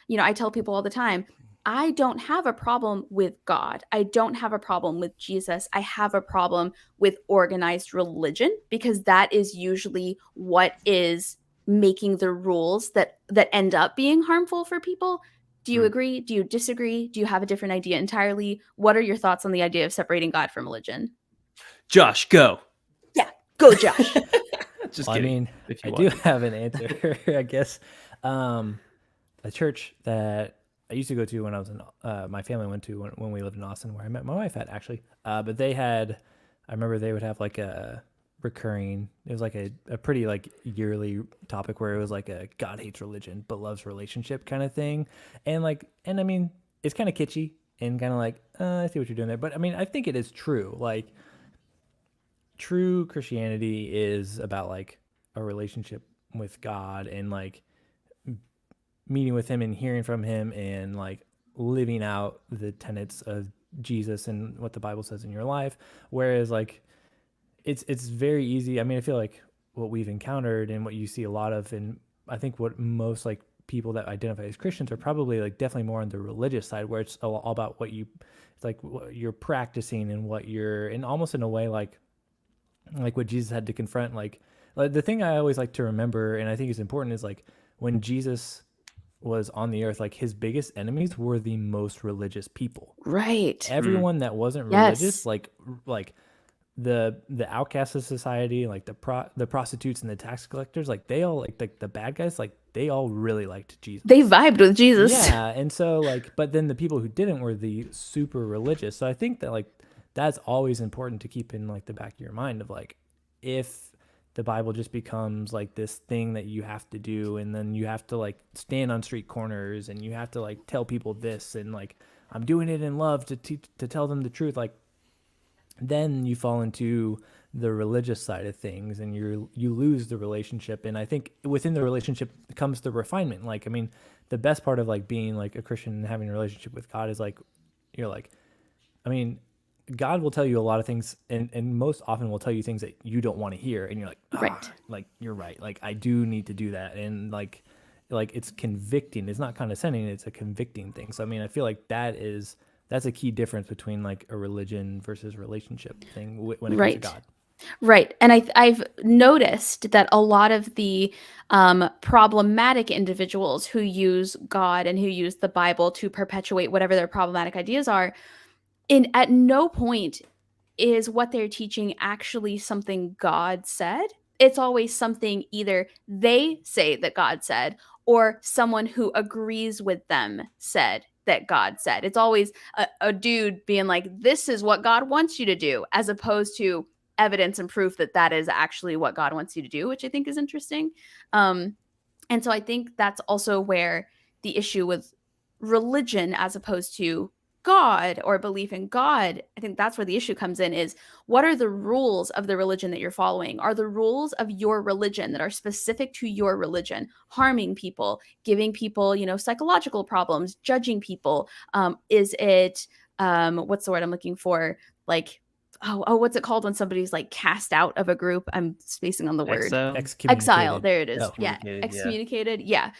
You know, I tell people all the time, I don't have a problem with God. I don't have a problem with Jesus. I have a problem with organized religion, because that is usually what is making the rules that end up being harmful for people. Do you agree? Do you disagree? Do you have a different idea entirely? What are your thoughts on the idea of separating God from religion? Josh, go. Yeah, go, Josh. Just Well, I kidding. mean, if I you do want. have an answer, I guess. A church that I used to go to when I was in, my family went to when we lived in Austin, where I met my wife at, actually. But they had, I remember they would have like a recurring, it was like a pretty like yearly topic where it was like a God hates religion but loves relationship kind of thing. And I mean, it's kind of kitschy and kind of like, I see what you're doing there. But I mean, I think it is true. Like, true Christianity is about like a relationship with God and like meeting with him and hearing from him and like living out the tenets of Jesus and what the Bible says in your life. Whereas like it's very easy. I mean, I feel like what we've encountered and what you see a lot of, and I think what most like people that identify as Christians are probably like definitely more on the religious side, where it's all about what it's like what you're practicing and what you're, and almost in a way like what Jesus had to confront. Like the thing I always like to remember, and I think is important, is like when Jesus was on the earth, like his biggest enemies were the most religious people. Right. Everyone that wasn't religious, like the outcasts of society, like the prostitutes and the tax collectors, like they all like the bad guys, like they all really liked Jesus. They vibed with Jesus. Yeah, and so like, but then the people who didn't were the super religious. So I think that like that's always important to keep in like the back of your mind of like, if the Bible just becomes like this thing that you have to do, and then you have to like stand on street corners and you have to like tell people this, and like I'm doing it in love to tell them the truth, like then you fall into the religious side of things and you lose the relationship. And I think within the relationship comes the refinement. Like, I mean, the best part of like being like a Christian and having a relationship with God is like, you're like, I mean, God will tell you a lot of things, and most often will tell you things that you don't want to hear, and you're like, Right. like you're right, like I do need to do that, and like it's convicting. It's not condescending, it's a convicting thing. So I mean, I feel like that's a key difference between like a religion versus relationship thing when it comes to God. Right. And I've noticed that a lot of the problematic individuals who use God and who use the Bible to perpetuate whatever their problematic ideas are, at no point is what they're teaching actually something God said. It's always something either they say that God said, or someone who agrees with them said that God said. It's always a dude being like, this is what God wants you to do, as opposed to evidence and proof that that is actually what God wants you to do, which I think is interesting. And so I think that's also where the issue with religion as opposed to God or belief in God, I think that's where the issue comes in, is what are the rules of the religion that you're following? Are the rules of your religion that are specific to your religion harming people, giving people, psychological problems, judging people? Is it, what's the word I'm looking for? Like, what's it called when somebody's like cast out of a group? I'm spacing on the word. Exile. There it is. Yeah. Excommunicated. Yeah.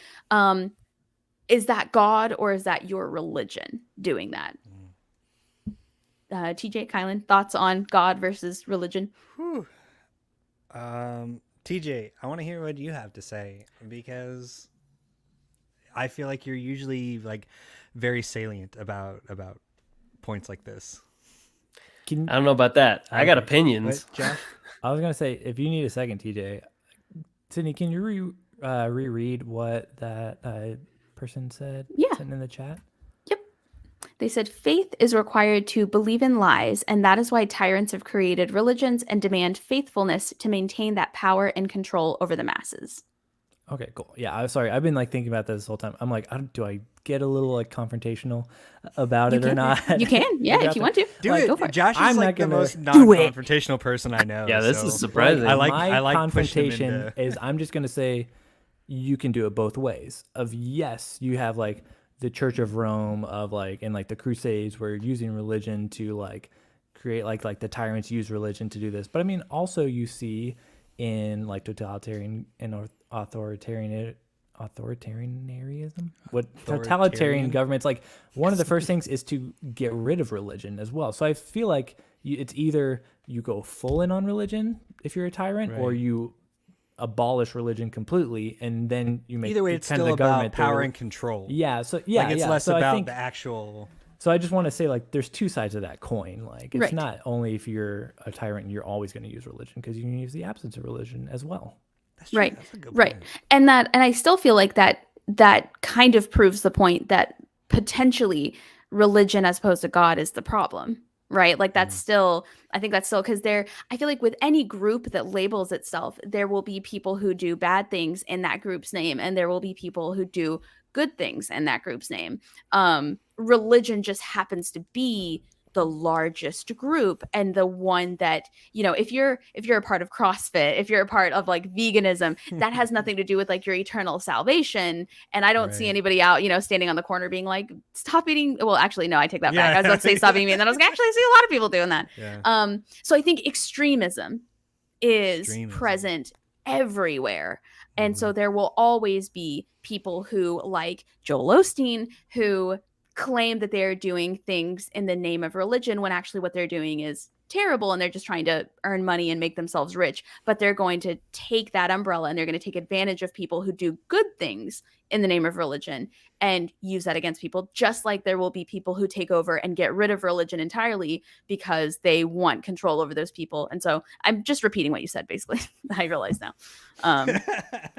Is that God or is that your religion doing that? TJ, Kylan, thoughts on God versus religion? Whew. TJ, I want to hear what you have to say, because I feel like you're usually like very salient about points like this. I don't know about that. I got opinions. What, Josh? I was gonna say, if you need a second, TJ, Sydney, can you reread what that person said? Yeah. Sent in the chat. Yep. They said faith is required to believe in lies, and that is why tyrants have created religions and demand faithfulness to maintain that power and control over the masses. Okay, cool. Yeah, I'm sorry. I've been like thinking about this whole time. I'm like, do I get a little like confrontational about it or not? You can, yeah, if you want to. Do Like, it. go for it. Josh is I'm like not the gonna most do it. non-confrontational person I know. Yeah, this so is surprising. I like my pushing him confrontation into- is I'm just gonna say you can do it both ways. Of yes, you have like the Church of Rome of like and like the Crusades where you're using religion to like create like the tyrants use religion to do this. But I mean also you see in like totalitarian and authoritarianism, what totalitarian governments, like one of the first things is to get rid of religion as well. So I feel like it's either you go full in on religion if you're a tyrant, or you abolish religion completely, and then you make either way it's kind of still the government about power and control. Yeah, so Like it's less so I about think, the actual. so I just want to say like there's two sides of that coin. Like it's Right. not only if you're a tyrant you're always going to use religion, because you can use the absence of religion as well. That's true. Right. That's a good Right. point. And I still feel like that kind of proves the point that potentially religion as opposed to God is the problem. Right. Like that's still, I think that's still because I feel like with any group that labels itself, there will be people who do bad things in that group's name, and there will be people who do good things in that group's name. Religion just happens to be the largest group, and the one that, you know, if you're a part of CrossFit, if you're a part of like veganism, that has nothing to do with like your eternal salvation. And I don't see Right. anybody out, you know, standing on the corner being like, stop eating. Well, actually, no, I take that back. Yeah. I was about to say stop eating meat, and then I was like, actually, I see a lot of people doing that. Yeah. So I think extremism is Extremism. present everywhere. And so there will always be people who, like Joel Osteen, who claim that they're doing things in the name of religion when actually what they're doing is terrible, and they're just trying to earn money and make themselves rich. But they're going to take that umbrella and they're going to take advantage of people who do good things in the name of religion and use that against people, just like there will be people who take over and get rid of religion entirely because they want control over those people. And so I'm just repeating what you said, basically. I realize now.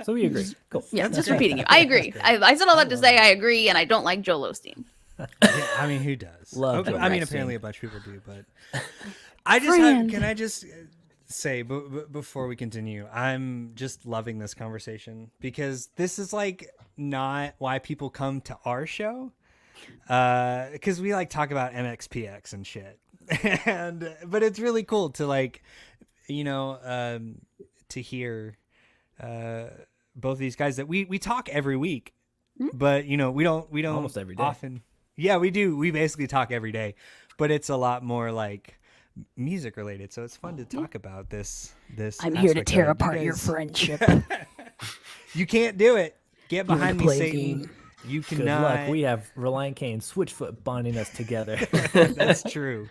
So we agree. Cool. Yeah, That's just great. repeating you. I agree. I said all that to say I agree, and I don't like Joel Osteen. Yeah, I mean, who does? Love Joe I mean, Osteen. apparently a bunch of people do, but I just can I just say before we continue, I'm just loving this conversation, because this is like not why people come to our show, because we like talk about MXPX and shit, but it's really cool to like, you know, to hear both these guys that we talk every week, but you know we don't Almost every day. often. Yeah, we do. We basically talk every day, but it's a lot more like music related. So it's fun to talk about this. I'm here to aspect tear of it. You apart your guys- friendship. You can't do it. Get behind me, play a Satan. game. You Good cannot. luck. We have Reliant K and Switchfoot bonding us together. That's true.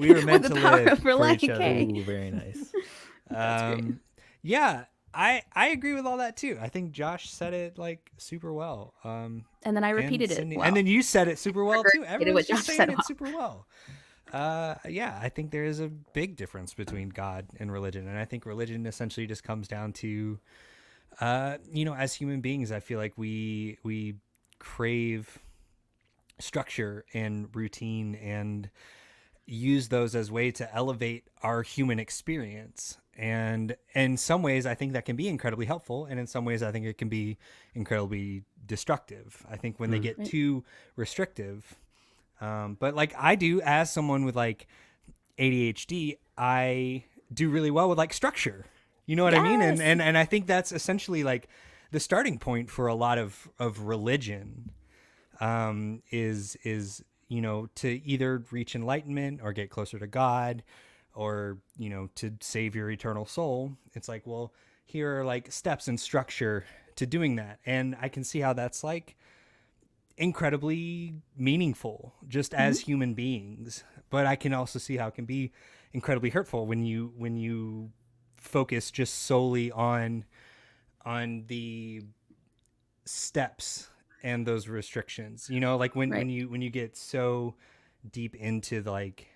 We were meant With to the power live of for Reliant each other. K. Ooh, very nice. Yeah, I agree with all that too. I think Josh said it like super well. And then I repeated it. Sydney- Well. And then you said it super well too. Regurgitated what Everyone's just Josh saying said it well. super well. Yeah, I think there is a big difference between God and religion, and I think religion essentially just comes down to, you know, as human beings, I feel like we crave structure and routine and use those as way to elevate our human experience. And in some ways, I think that can be incredibly helpful, and in some ways, I think it can be incredibly destructive. I think when they get too restrictive, but like I do, as someone with like ADHD, I do really well with like structure. You know what I mean? And I think that's essentially like the starting point for a lot of religion, is you know, to either reach enlightenment or get closer to God, or, you know, to save your eternal soul. It's like, well, here are like steps and structure to doing that. And I can see how that's like incredibly meaningful just as human beings. but I can also see how it can be incredibly hurtful when you focus just solely on the steps and those restrictions. Like when you get so deep into like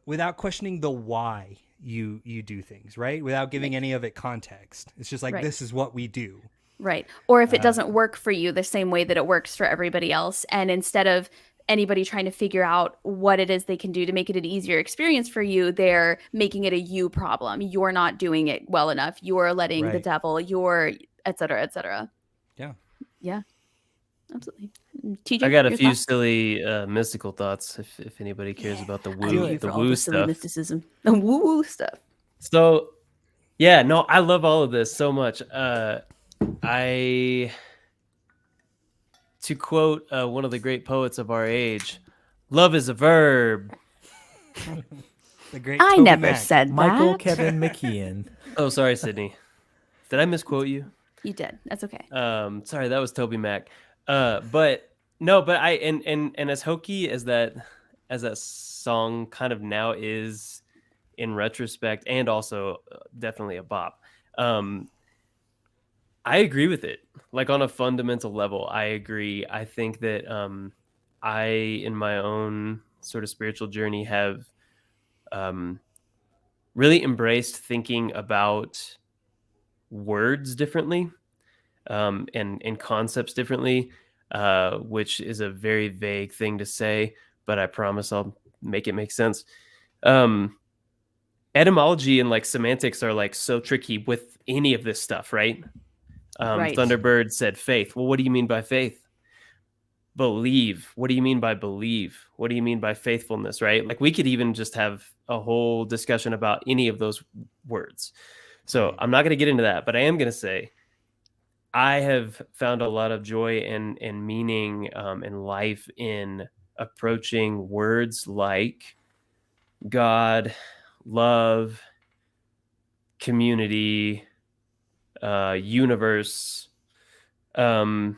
without questioning the why you do things, right? Without giving any of it context. It's just like this is what we do. Right. Or if it doesn't work for you the same way that it works for everybody else, and instead of anybody trying to figure out what it is they can do to make it an easier experience for you, they're making it a you problem. You're not doing it well enough. You're letting the devil, you're et cetera, et cetera. Yeah. Yeah. Absolutely. TJ, I got a few thoughts? silly mystical thoughts if anybody cares about the I'm here woo for all the silly stuff. mysticism. The woo stuff. So yeah, no, I love all of this so much. To quote one of the great poets of our age, love is a verb. The great I Toby never Mac. said Michael that. Kevin McKeon. Oh, sorry, Sydney. Did I misquote you? You did. That's okay. Sorry, that was Toby Mac. But no, but I and as hokey as that song kind of now is in retrospect, and also definitely a bop. I agree with it. Like on a fundamental level, I agree. I think that I, in my own sort of spiritual journey, have really embraced thinking about words differently and concepts differently, which is a very vague thing to say, but I promise I'll make it make sense. Etymology and like semantics are like so tricky with any of this stuff, right? Right. Thunderbird said faith. Well, what do you mean by faith? Believe. What do you mean by believe? What do you mean by faithfulness, right? Like we could even just have a whole discussion about any of those words. So I'm not going to get into that, but I am going to say I have found a lot of joy and meaning and life in approaching words like God, love, community, universe, and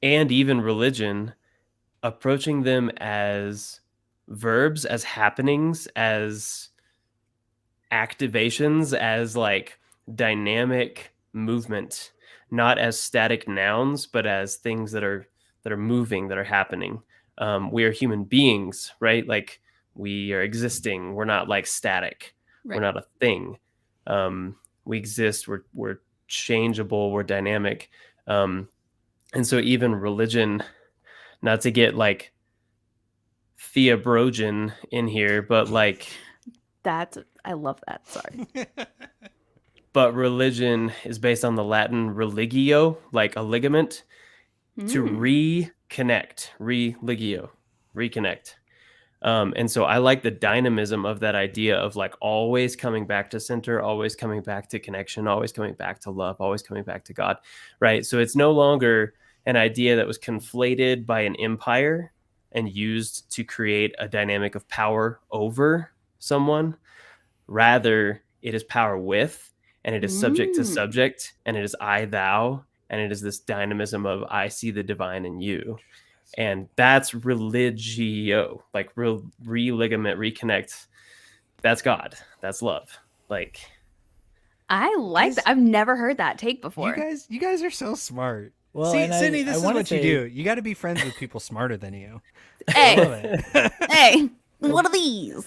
even religion, approaching them as verbs, as happenings, as activations, as like dynamic movement, not as static nouns, but as things that are moving, that are happening. We are human beings, right? Like we are existing. We're not like static. Right. We're not a thing. We exist. We're changeable. We're dynamic. And so even religion, not to get like theobrogen in here, but like I love that. Sorry. but religion is based on the Latin religio, like a ligament, to reconnect, religio, reconnect. And so I like the dynamism of that idea of like always coming back to center, always coming back to connection, always coming back to love, always coming back to God, right? So it's no longer an idea that was conflated by an empire and used to create a dynamic of power over someone. Rather, it is power with, and it is subject to subject, and it is I, thou, and it is this dynamism of I see the divine in you. And that's religio, like re-ligament, reconnect. That's God. That's love. Like, I like that. I've never heard that take before. You guys are so smart. Well, See, and Sydney, I this is wanna what you say- do. You got to be friends with people smarter than you. Hey, I love it. hey, what are these?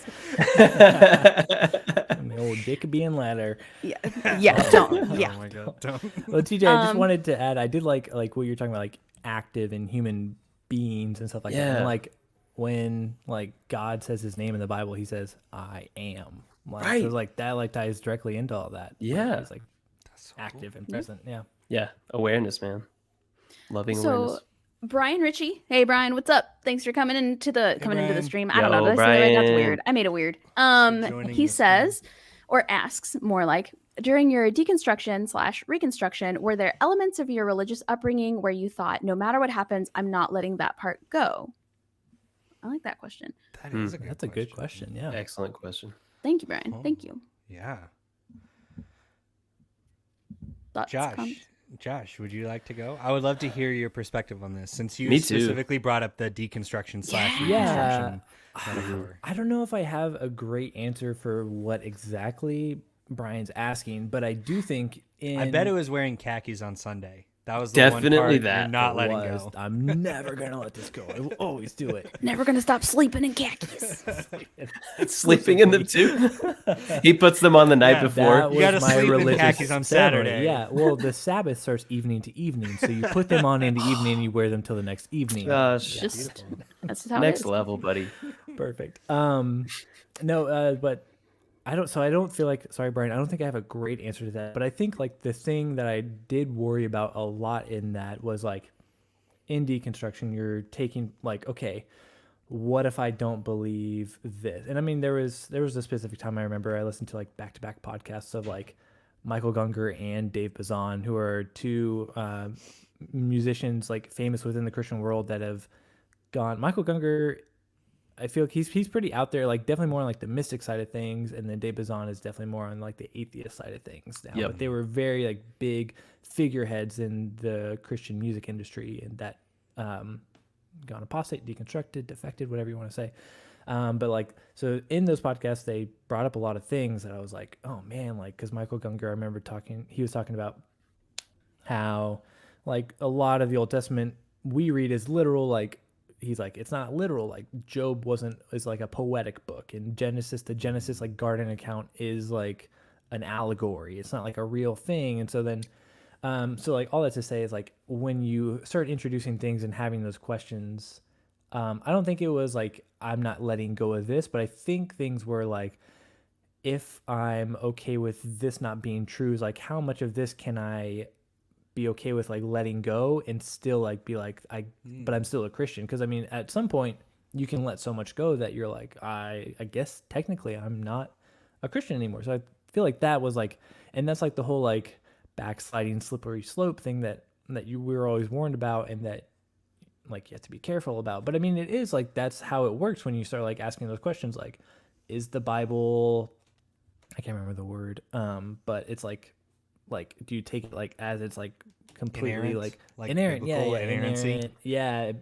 The old dick being ladder. Yeah, don't. Yeah. Oh my god, don't. Well, TJ, I just wanted to add, I did like what you're talking about, like active and human beings and stuff like that. Yeah. And like when like God says his name in the Bible, he says, I am. Like, Right. So like that like ties directly into all that. Yeah. Like, he's like active and present. Yeah. yeah, awareness, man. Loving So, awareness. Brian Ritchie. Hey, Brian, what's up? Thanks for coming into the Brian. stream. I don't know. Yo, Did I say that right? That's Brian. weird. I made it weird. joining He the says, or asks more like, during your deconstruction / reconstruction, were there elements of your religious upbringing where you thought, no matter what happens, I'm not letting that part go? I like that question. That is a That's a good question. Yeah. Excellent question. Thank you, Brian. Oh. Thank you. Yeah. Thoughts, Josh, comments? Josh, would you like to go? I would love to hear your perspective on this, since you Me too. specifically brought up the deconstruction / Yeah. reconstruction metaphor. I don't know if I have a great answer for what exactly Brian's asking, but I do think I bet it was wearing khakis on Sunday. That was the Definitely one part that. you're not letting go. I'm never gonna let this go. I will always do it. Never gonna stop sleeping in khakis. Sleeping in them too. He puts them on the night Yeah, before. That You gotta was my sleep in religious khakis on ceremony. Saturday. Yeah, well, the Sabbath starts evening to evening, so you put them on in the evening and you wear them till the next evening. Gosh, Just that's just how it next is. level, buddy. Perfect. But I don't feel like, sorry, Brian, I don't think I have a great answer to that. But I think like the thing that I did worry about a lot in that was like in deconstruction, you're taking like, okay, what if I don't believe this? And I mean, there was a specific time I remember I listened to like back-to-back podcasts of like Michael Gungor and Dave Bazan, who are two musicians like famous within the Christian world that have gone. Michael Gungor, I feel like he's pretty out there, like definitely more on like the mystic side of things, and then Dave Bazan is definitely more on like the atheist side of things now. Yep. But they were very like big figureheads in the Christian music industry, and that gone apostate, deconstructed, defected, whatever you want to say. But like, so in those podcasts, they brought up a lot of things that I was like, oh man, like, because Michael Gungor, I remember he was talking about how like a lot of the Old Testament we read is literal, like, he's like, it's not literal. Like Job is like a poetic book, and the Genesis like garden account is like an allegory. It's not like a real thing. And so then, so like all that to say is like, when you start introducing things and having those questions, I don't think it was like, I'm not letting go of this, but I think things were like, if I'm okay with this not being true, is like, how much of this can I be okay with like letting go and still like be like, but I'm still a Christian? Because I mean, at some point you can let so much go that you're like, I guess technically I'm not a Christian anymore. So I feel like that was like, and that's like the whole like backsliding slippery slope thing that we were always warned about, and that like you have to be careful about. But I mean, it is like, that's how it works when you start like asking those questions, like, is the Bible, I can't remember the word, but it's like do you take it like as it's like completely Inerrant? like inerrant, inerrancy?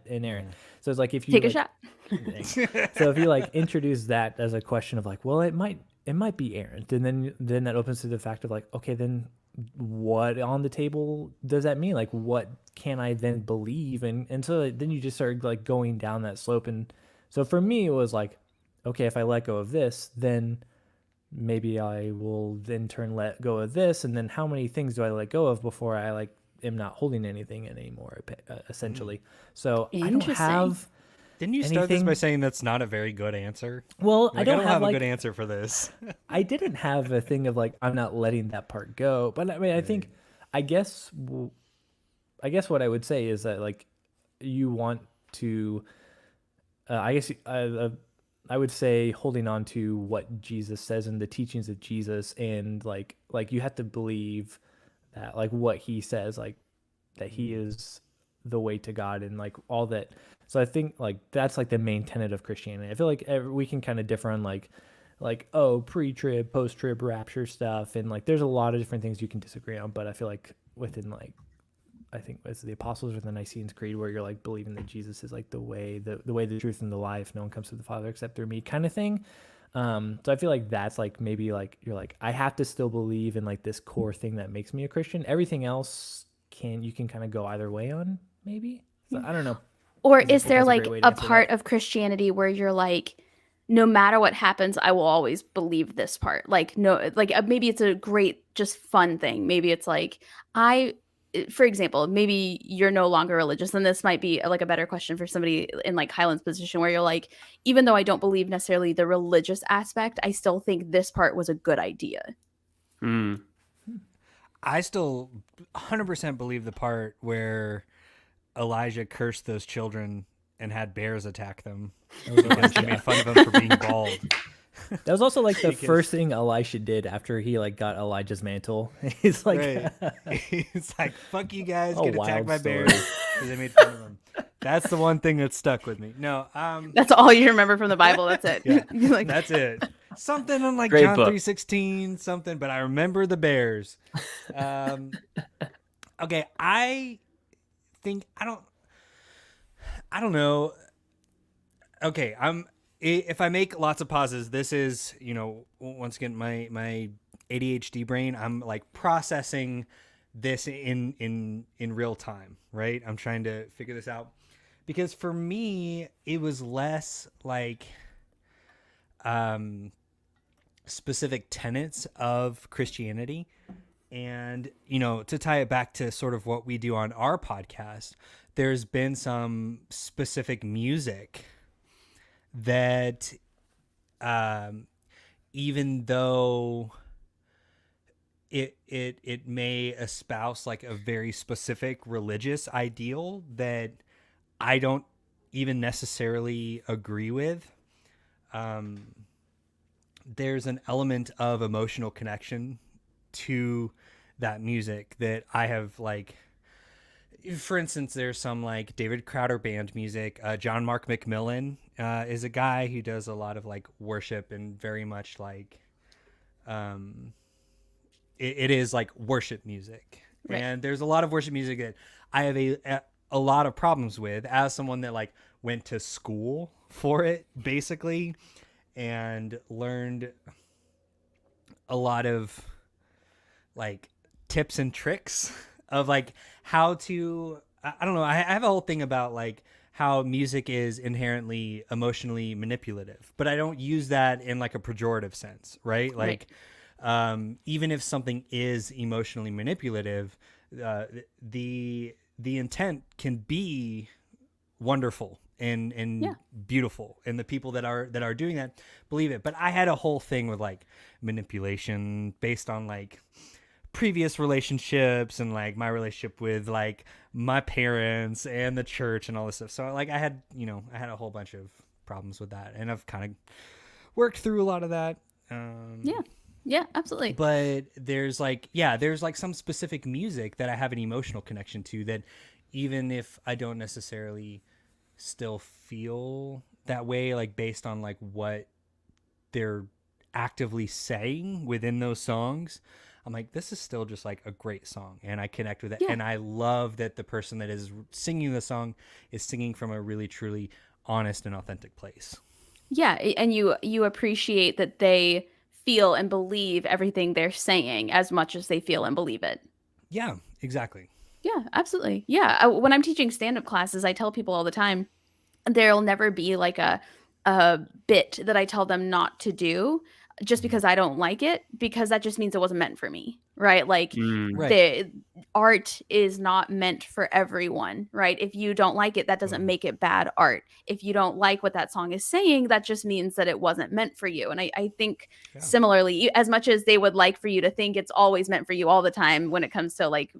inerrant. So it's like, if you Take a like, shot. so if you like introduce that as a question of like, well, it might be errant, and then that opens to the fact of like, okay, then what on the table does that mean? Like, what can I then believe? And so then you just start like going down that slope. And so for me, it was like, okay, if I let go of this, then maybe I will in turn let go of this. And then how many things do I let go of before I like am not holding anything anymore, essentially? So I don't Interesting. have. Didn't you start this anything- by saying that's not a very good answer? Well, Like, I don't have a like, good answer for this. I didn't have a thing of like, I'm not letting that part go. But I mean, I think, I guess what I would say is that like, you want to, I would say holding on to what Jesus says and the teachings of Jesus, and like you have to believe that like what he says, like that he is the way to God and like all that. So I think like that's like the main tenet of Christianity. I feel like we can kind of differ on like oh, pre-trib, post-trib, rapture stuff, and like there's a lot of different things you can disagree on. But I feel like within like, I think it's the Apostles or the Nicene Creed, where you're like believing that Jesus is like the way, the truth, and the life. No one comes to the Father except through me, kind of thing. So I feel like that's like, maybe like you're like, I have to still believe in like this core thing that makes me a Christian. Everything else you can kind of go either way on, maybe. So I don't know. Or Is is there that's a like great way to a answer part that. of Christianity where you're like, no matter what happens, I will always believe this part? Like, no, like maybe it's a great, just fun thing. Maybe it's like, for example, maybe you're no longer religious, and this might be like a better question for somebody in like Kylan's position, where you're like, even though I don't believe necessarily the religious aspect, I still think this part was a good idea. I still 100% believe the part where Elijah cursed those children and had bears attack them. Because they made fun of him for being bald. That was also like the Because- first thing Elisha did after he like got Elijah's mantle. He's like, Right. He's like, fuck you guys, A get attacked wild by story. bears. Because they made fun of him. That's the one thing that stuck with me. No, That's all you remember from the Bible. That's it. Yeah. You're like, that's it. Something on like Great John book. 3:16, something, but I remember the bears. Okay, I think I don't know. Okay, if I make lots of pauses, this is, once again my ADHD brain. I'm like processing this in real time, right? I'm trying to figure this out because for me it was less like specific tenets of Christianity. And, to tie it back to sort of what we do on our podcast, there's been some specific music that, even though it may espouse like a very specific religious ideal that I don't even necessarily agree with, there's an element of emotional connection to that music that I have, like, for instance, there's some like David Crowder band music. John Mark McMillan is a guy who does a lot of like worship and very much like it is like worship music. Right. And there's a lot of worship music that I have a lot of problems with as someone that like went to school for it basically and learned a lot of like tips and tricks of like how to, I don't know. I have a whole thing about like how music is inherently emotionally manipulative, but I don't use that in like a pejorative sense, right? Like, even if something is emotionally manipulative, the intent can be wonderful and beautiful, and the people that are doing that believe it. But I had a whole thing with like manipulation based on like previous relationships and like my relationship with like my parents and the church and all this stuff. So like I had a whole bunch of problems with that, and I've kind of worked through a lot of that. Yeah, absolutely. But there's like some specific music that I have an emotional connection to that even if I don't necessarily still feel that way, like based on like what they're actively saying within those songs, I'm like, this is still just like a great song, and I connect with it. Yeah. And I love that the person that is singing the song is singing from a really truly honest and authentic place. Yeah, and you appreciate that they feel and believe everything they're saying as much as they feel and believe it. Yeah, exactly. Yeah, absolutely. Yeah, when I'm teaching stand-up classes, I tell people all the time, there'll never be like a bit that I tell them not to do just because I don't like it, because that just means it wasn't meant for me, right? Like the art is not meant for everyone, right? If you don't like it, that doesn't make it bad art. If you don't like what that song is saying, that just means that it wasn't meant for you. And I think similarly, as much as they would like for you to think it's always meant for you all the time when it comes to like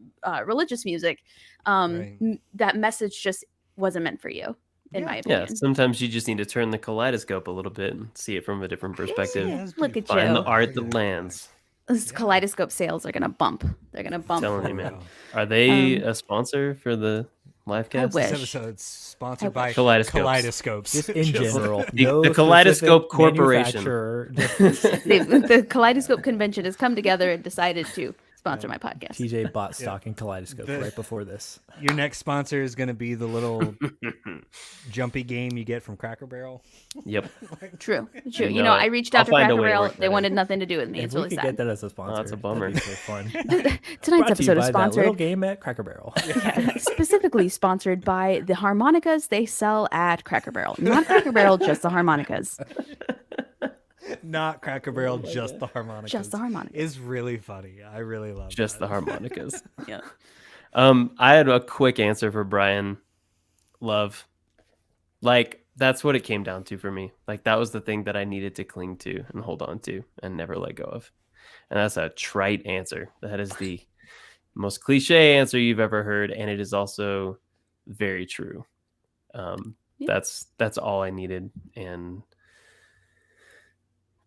religious music, that message just wasn't meant for you. In my opinion. Yeah, sometimes you just need to turn the kaleidoscope a little bit and see it from a different perspective. Yeah, look at Find you. the art that lands. Those kaleidoscope sales are gonna bump. They're gonna bump. I'm telling you, man. Are they a sponsor for the live cast? I wish. This episode's sponsored by Kaleidoscopes. Just in general. The Kaleidoscope Corporation. The Kaleidoscope Convention has come together and decided to sponsor my podcast. TJ bought stock in Kaleidoscope right before this. Your next sponsor is going to be the little jumpy game you get from Cracker Barrel. Yep. True. I reached out to Cracker Barrel. They wanted nothing to do with me. It's really sad. Get that as a sponsor. That's a bummer. That'd be so fun. Tonight's episode is sponsored. That little game at Cracker Barrel. Specifically sponsored by the harmonicas they sell at Cracker Barrel. Not Cracker Barrel, just the harmonicas. Not Cracker Barrel, just the harmonicas. Just the harmonicas. It's really funny. I really love just the harmonicas. Yeah. I had a quick answer for Brian. Love. Like, that's what it came down to for me. Like, that was the thing that I needed to cling to and hold on to and never let go of. And that's a trite answer. That is the most cliche answer you've ever heard, and it is also very true. That's all I needed, and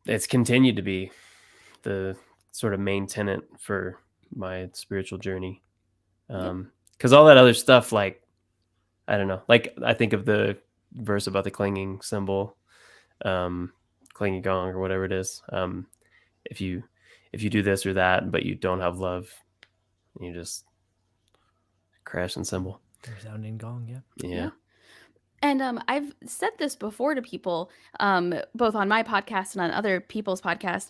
it's continued to be the sort of main tenet for my spiritual journey. Because all that other stuff, like, I don't know, like I think of the verse about the clanging cymbal, clanging gong or whatever it is. If you do this or that, but you don't have love, you just crashing cymbal. Resounding gong, yeah. Yeah. And I've said this before to people, both on my podcast and on other people's podcasts.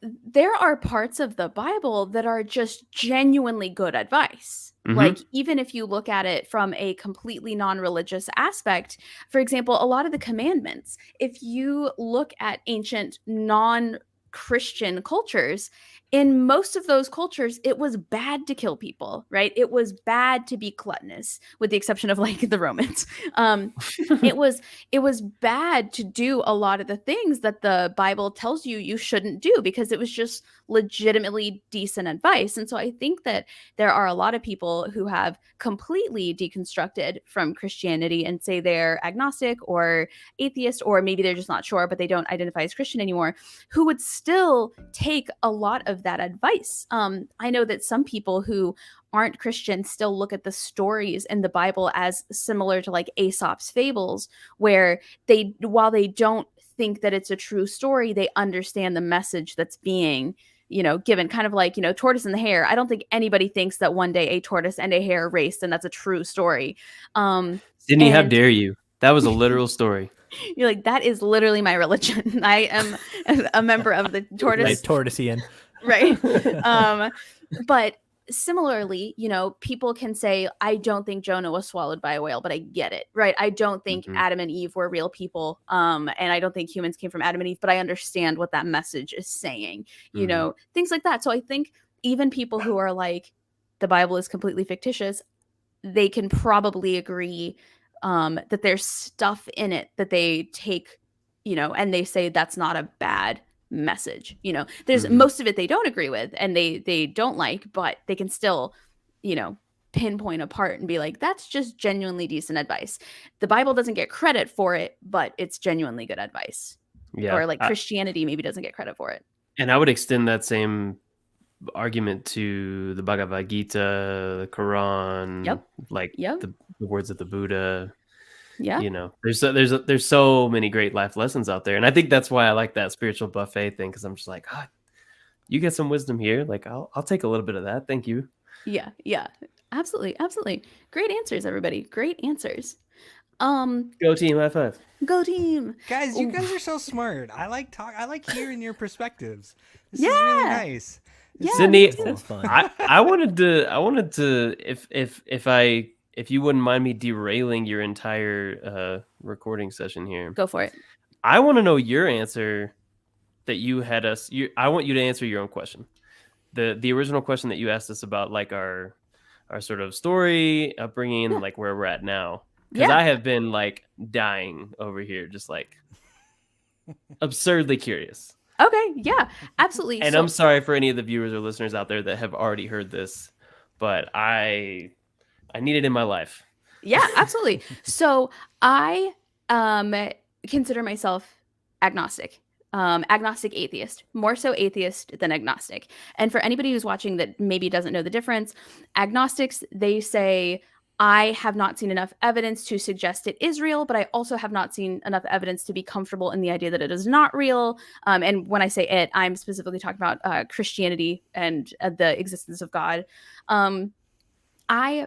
There are parts of the Bible that are just genuinely good advice. Like, even if you look at it from a completely non-religious aspect, for example, a lot of the commandments, if you look at ancient non-Christian cultures, in most of those cultures, it was bad to kill people, right? It was bad to be gluttonous, with the exception of like the Romans. It was bad to do a lot of the things that the Bible tells you shouldn't do, because it was just legitimately decent advice. And so I think that there are a lot of people who have completely deconstructed from Christianity and say they're agnostic or atheist, or maybe they're just not sure, but they don't identify as Christian anymore, who would still take a lot of that advice. I know that some people who aren't Christian still look at the stories in the Bible as similar to like Aesop's fables, where they, while they don't think that it's a true story, they understand the message that's being, given, kind of like, tortoise and the hare. I don't think anybody thinks that one day a tortoise and a hare raced and that's a true story. Sydney, how dare you? That was a literal story. You're like, that is literally my religion. I am a member of the tortoise. Tortoiseian. Right. But similarly, people can say, I don't think Jonah was swallowed by a whale, but I get it, right? I don't think Adam and Eve were real people. And I don't think humans came from Adam and Eve, but I understand what that message is saying, things like that. So I think even people who are like, the Bible is completely fictitious, they can probably agree that there's stuff in it that they take, and they say that's not a bad message. There's most of it they don't agree with and they don't like, but they can still, pinpoint a part and be like, that's just genuinely decent advice. The Bible doesn't get credit for it, but it's genuinely good advice. Yeah. Or like Christianity maybe doesn't get credit for it. And I would extend that same argument to the Bhagavad Gita, the Quran, the words of the Buddha. Yeah. There's so many great life lessons out there. And I think that's why I like that spiritual buffet thing, because I'm just like, you get some wisdom here. Like, I'll take a little bit of that. Thank you. Yeah. Absolutely. Great answers, everybody. Great answers. Go team, high five. Go team. Guys, you guys are so smart. I like hearing your perspectives. This is really nice. Sydney, That's fun. I wanted to if you wouldn't mind me derailing your entire recording session here. Go for it. I want to know your answer that you had us. I want you to answer your own question. The original question that you asked us about, like our sort of story, upbringing, and like where we're at now. Because I have been like dying over here, just like absurdly curious. Okay, yeah, absolutely. And I'm sorry for any of the viewers or listeners out there that have already heard this, but I need it in my life. Yeah, absolutely. So I consider myself agnostic. Agnostic atheist, more so atheist than agnostic. And for anybody who's watching that maybe doesn't know the difference, agnostics, they say, I have not seen enough evidence to suggest it is real, but I also have not seen enough evidence to be comfortable in the idea that it is not real. And when I say it, I'm specifically talking about Christianity and the existence of God. I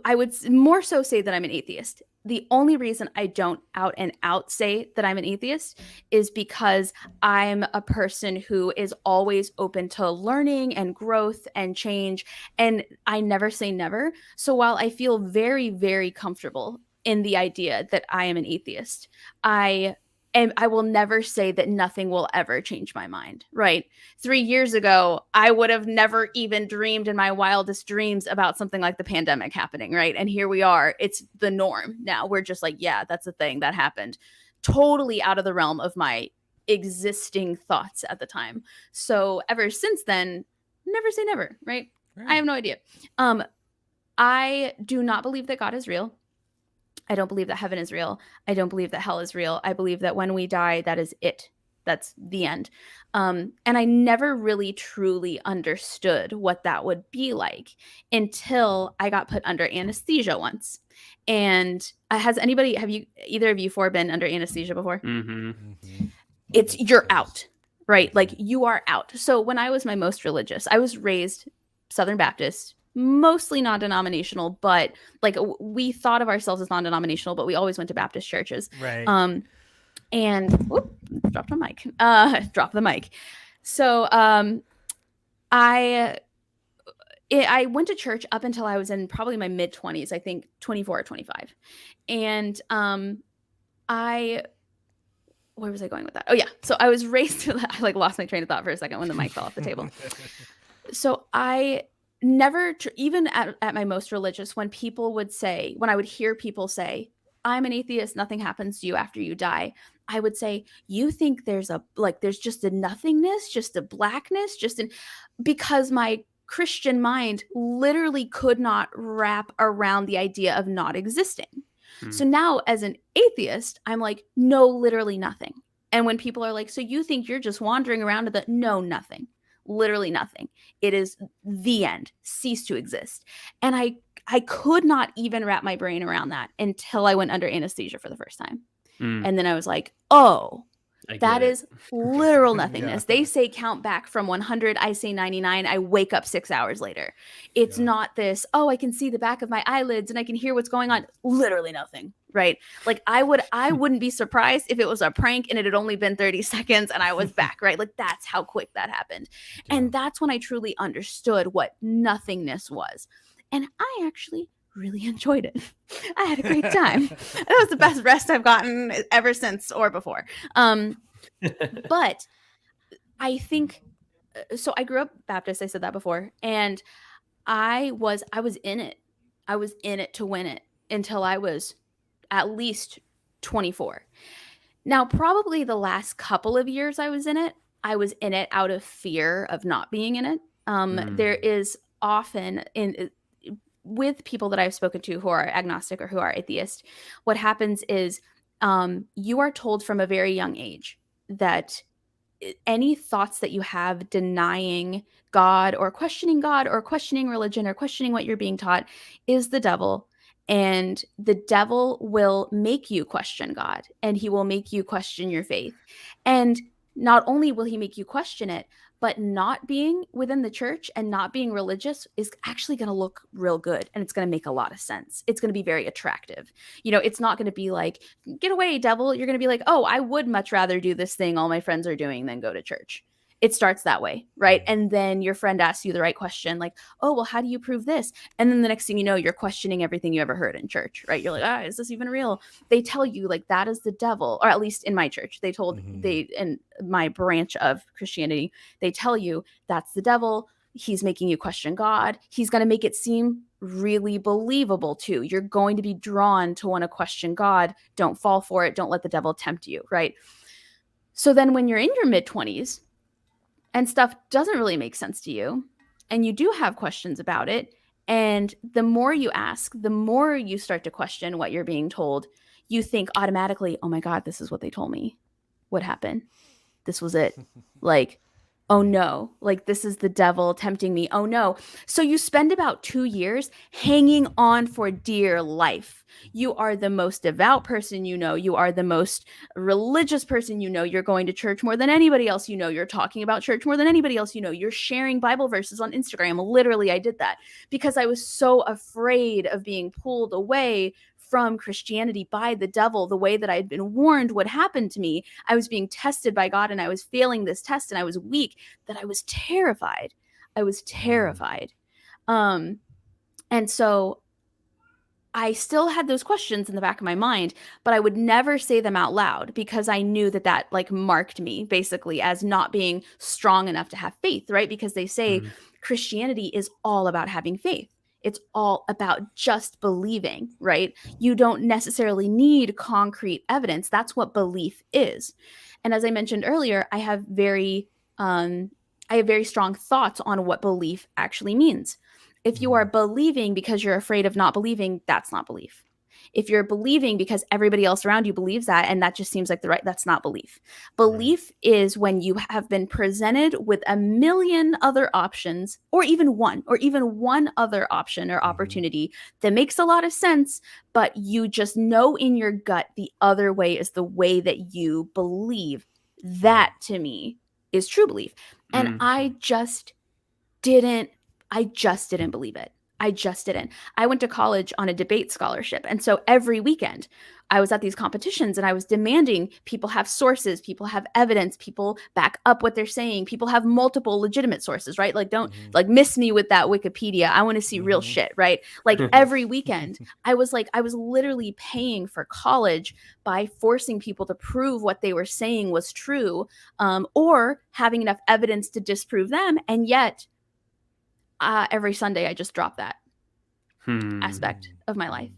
would more so say that I'm an atheist. The only reason I don't out and out say that I'm an atheist is because I'm a person who is always open to learning and growth and change. And I never say never. So while I feel very, very comfortable in the idea that I am an atheist, I will never say that nothing will ever change my mind, right? 3 years ago, I would have never even dreamed in my wildest dreams about something like the pandemic happening, right? And here we are. It's the norm now. We're just like, yeah, that's a thing that happened. Totally out of the realm of my existing thoughts at the time. So ever since then, never say never, right? I have no idea. I do not believe that God is real. I don't believe that heaven is real. I don't believe that hell is real. I believe that when we die, that is it. That's the end. And I never really truly understood what that would be like until I got put under anesthesia once. And have either of you four been under anesthesia before? You're out, right? Like you are out. So when I was my most religious, I was raised Southern Baptist, mostly non-denominational, but like we thought of ourselves as non-denominational, but we always went to Baptist churches. Right. And whoop, dropped my mic. Drop the mic. So I went to church up until I was in probably my mid-20s, I think 24 or 25. And where was I going with that? Oh yeah. So I was raised to I like lost my train of thought for a second when the mic fell off the table. So I never, even at my most religious, when I would hear people say, I'm an atheist, nothing happens to you after you die, I would say, you think there's just a nothingness, just a blackness, because my Christian mind literally could not wrap around the idea of not existing. So now as an atheist, I'm like, no, literally nothing. And when people are like, so you think you're just wandering around no, nothing, literally nothing. It is the end, cease to exist. And I could not even wrap my brain around that until I went under anesthesia for the first time. And then I was like, oh, that is literal nothingness. They say count back from 100. I say 99. I wake up 6 hours later. It's not this, oh, I can see the back of my eyelids and I can hear what's going on. Literally nothing, right? Like I wouldn't be surprised if it was a prank and it had only been 30 seconds and I was back, right? Like that's how quick that happened. And that's when I truly understood what nothingness was. And I actually really enjoyed it. I had a great time. That was the best rest I've gotten ever since or before. But I think so. I grew up Baptist. I said that before, and I was in it. I was in it to win it until I was at least 24. Now, probably the last couple of years I was in it out of fear of not being in it. There is often with people that I've spoken to who are agnostic or who are atheist, what happens is you are told from a very young age that any thoughts that you have denying God or questioning religion or questioning what you're being taught is the devil. And the devil will make you question God and he will make you question your faith. And not only will he make you question it, but not being within the church and not being religious is actually going to look real good. And it's going to make a lot of sense. It's going to be very attractive. It's not going to be like, get away, devil. You're going to be like, oh, I would much rather do this thing all my friends are doing than go to church. It starts that way, right? And then your friend asks you the right question, like, oh, well, how do you prove this? And then the next thing you know, you're questioning everything you ever heard in church, right? You're like, is this even real? They tell you like that is the devil, or at least in my church, they told in my branch of Christianity, they tell you that's the devil. He's making you question God. He's going to make it seem really believable too. You're going to be drawn to want to question God. Don't fall for it. Don't let the devil tempt you, right? So then when you're in your mid-20s, and stuff doesn't really make sense to you, and you do have questions about it, and the more you ask, the more you start to question what you're being told, you think automatically, oh my God, this is what they told me. What happened? This was it. Like, oh no, like this is the devil tempting me. Oh no. So you spend about 2 years hanging on for dear life. You are the most devout person you know. You are the most religious person you know. You're going to church more than anybody else you know. You're talking about church more than anybody else you know. You're sharing Bible verses on Instagram. Literally, I did that because I was so afraid of being pulled away from Christianity by the devil, the way that I had been warned would happen to me. I was being tested by God and I was failing this test and I was weak, that I was terrified. And so I still had those questions in the back of my mind, but I would never say them out loud because I knew that like marked me basically as not being strong enough to have faith, right? Because they say Christianity is all about having faith. It's all about just believing, right? You don't necessarily need concrete evidence. That's what belief is. And as I mentioned earlier, I have very strong thoughts on what belief actually means. If you are believing because you're afraid of not believing, that's not belief. If you're believing because everybody else around you believes that and that just seems like that's not belief. Belief is when you have been presented with a million other options or even one other option or opportunity that makes a lot of sense, but you just know in your gut the other way is the way that you believe. That to me is true belief. And I just didn't believe it. I just didn't. I went to college on a debate scholarship. And so every weekend I was at these competitions and I was demanding people have sources, people have evidence, people back up what they're saying, people have multiple legitimate sources, right? Like, don't like miss me with that Wikipedia. I want to see real shit, right? Like every weekend I was literally paying for college by forcing people to prove what they were saying was true, or having enough evidence to disprove them. And yet every Sunday I just drop that aspect of my life.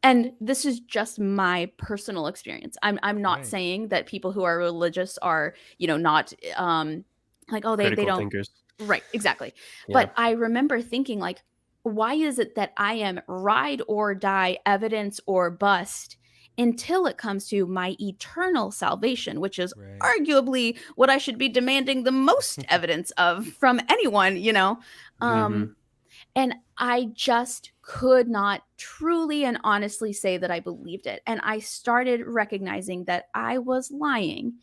And this is just my personal experience. I'm not saying that people who are religious are, not like, oh, they don't thinkers. Right, exactly. Yeah. But I remember thinking, like, why is it that I am ride or die, evidence or bust, until it comes to my eternal salvation, which is arguably what I should be demanding the most evidence of from anyone, And I just could not truly and honestly say that I believed it. And I started recognizing that I was lying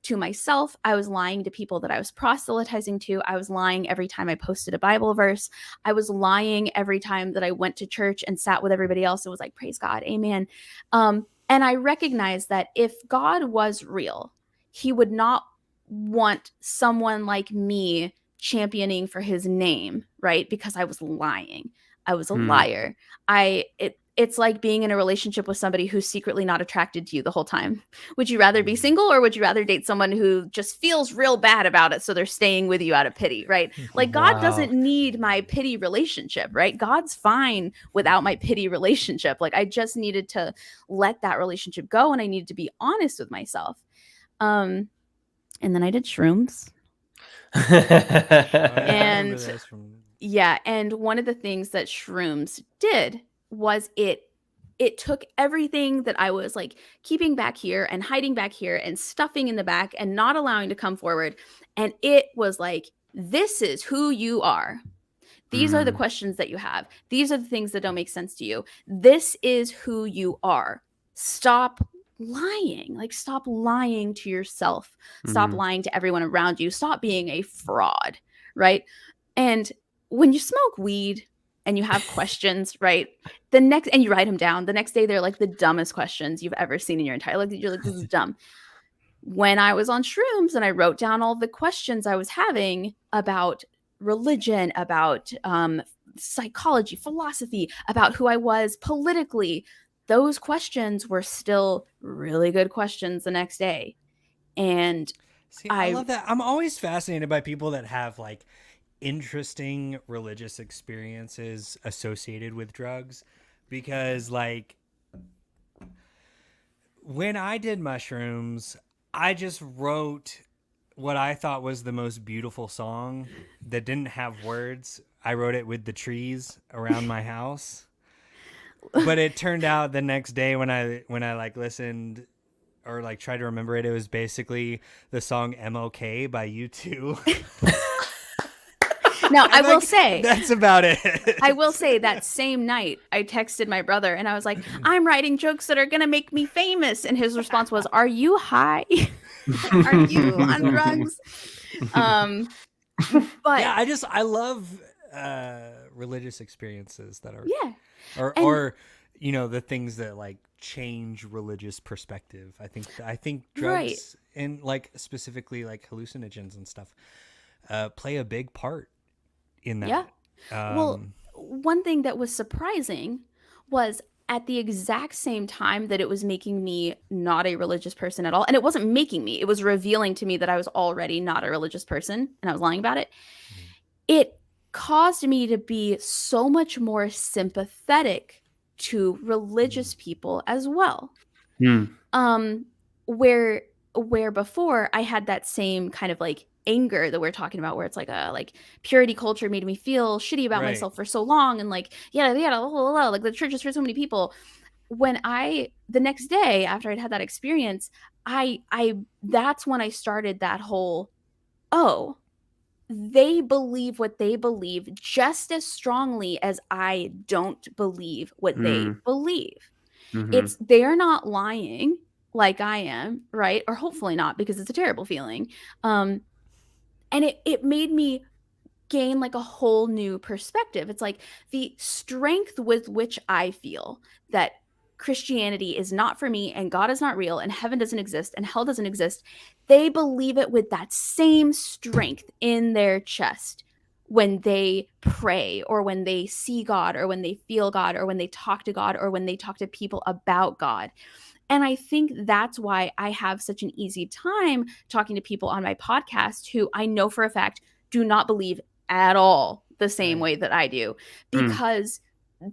to myself. I was lying to people that I was proselytizing to. I was lying every time I posted a Bible verse. I was lying every time that I went to church and sat with everybody else and was like, praise God, amen. And I recognized that if God was real, he would not want someone like me championing for his name, right? Because I was lying. I was a liar. It's like being in a relationship with somebody who's secretly not attracted to you the whole time. Would you rather be single, or would you rather date someone who just feels real bad about it, so they're staying with you out of pity, right? Like, God doesn't need my pity relationship, right? God's fine without my pity relationship. Like, I just needed to let that relationship go, and I needed to be honest with myself. And then I did shrooms. And one of the things that shrooms did was it took everything that I was like keeping back here and hiding back here and stuffing in the back and not allowing to come forward, and it was like, this is who you are. These are the questions that you have. These are the things that don't make sense to you. This is who you are. Stop lying. Like, stop lying to yourself. Stop lying to everyone around you. Stop being a fraud, right? And when you smoke weed and you have questions, right? And you write them down, the next day they're like the dumbest questions you've ever seen in your entire life. You're like, this is dumb. When I was on shrooms and I wrote down all the questions I was having about religion, about psychology, philosophy, about who I was politically, those questions were still really good questions the next day. And I love that. I'm always fascinated by people that have like interesting religious experiences associated with drugs, because like when I did mushrooms, I just wrote what I thought was the most beautiful song that didn't have words. I wrote it with the trees around my house. But it turned out the next day when I like listened or like tried to remember it, it was basically the song MOK by U2. Now, I will say, that's about it. I will say that same night I texted my brother and I was like, I'm writing jokes that are going to make me famous. And his response was, are you high? Are you on drugs? But yeah, I love religious experiences that are, or the things that like change religious perspective. I think drugs and like specifically like hallucinogens and stuff play a big part in that. Yeah. Well, one thing that was surprising was at the exact same time that it was making me not a religious person at all. And it wasn't making me, it was revealing to me that I was already not a religious person and I was lying about it. It caused me to be so much more sympathetic to religious people as well. Where before I had that same kind of like anger that we're talking about, where it's like a like purity culture made me feel shitty about myself for so long, and like like the church is for so many people. When the next day after I'd had that experience, I that's when I started that whole, oh, they believe what they believe just as strongly as I don't believe what they believe. It's they're not lying like I am, right? Or hopefully not, because it's a terrible feeling. And it made me gain like a whole new perspective. It's like the strength with which I feel that Christianity is not for me and God is not real and heaven doesn't exist and hell doesn't exist. They believe it with that same strength in their chest when they pray or when they see God or when they feel God or when they talk to God or when they talk to people about God. And I think that's why I have such an easy time talking to people on my podcast who I know for a fact do not believe at all the same way that I do, because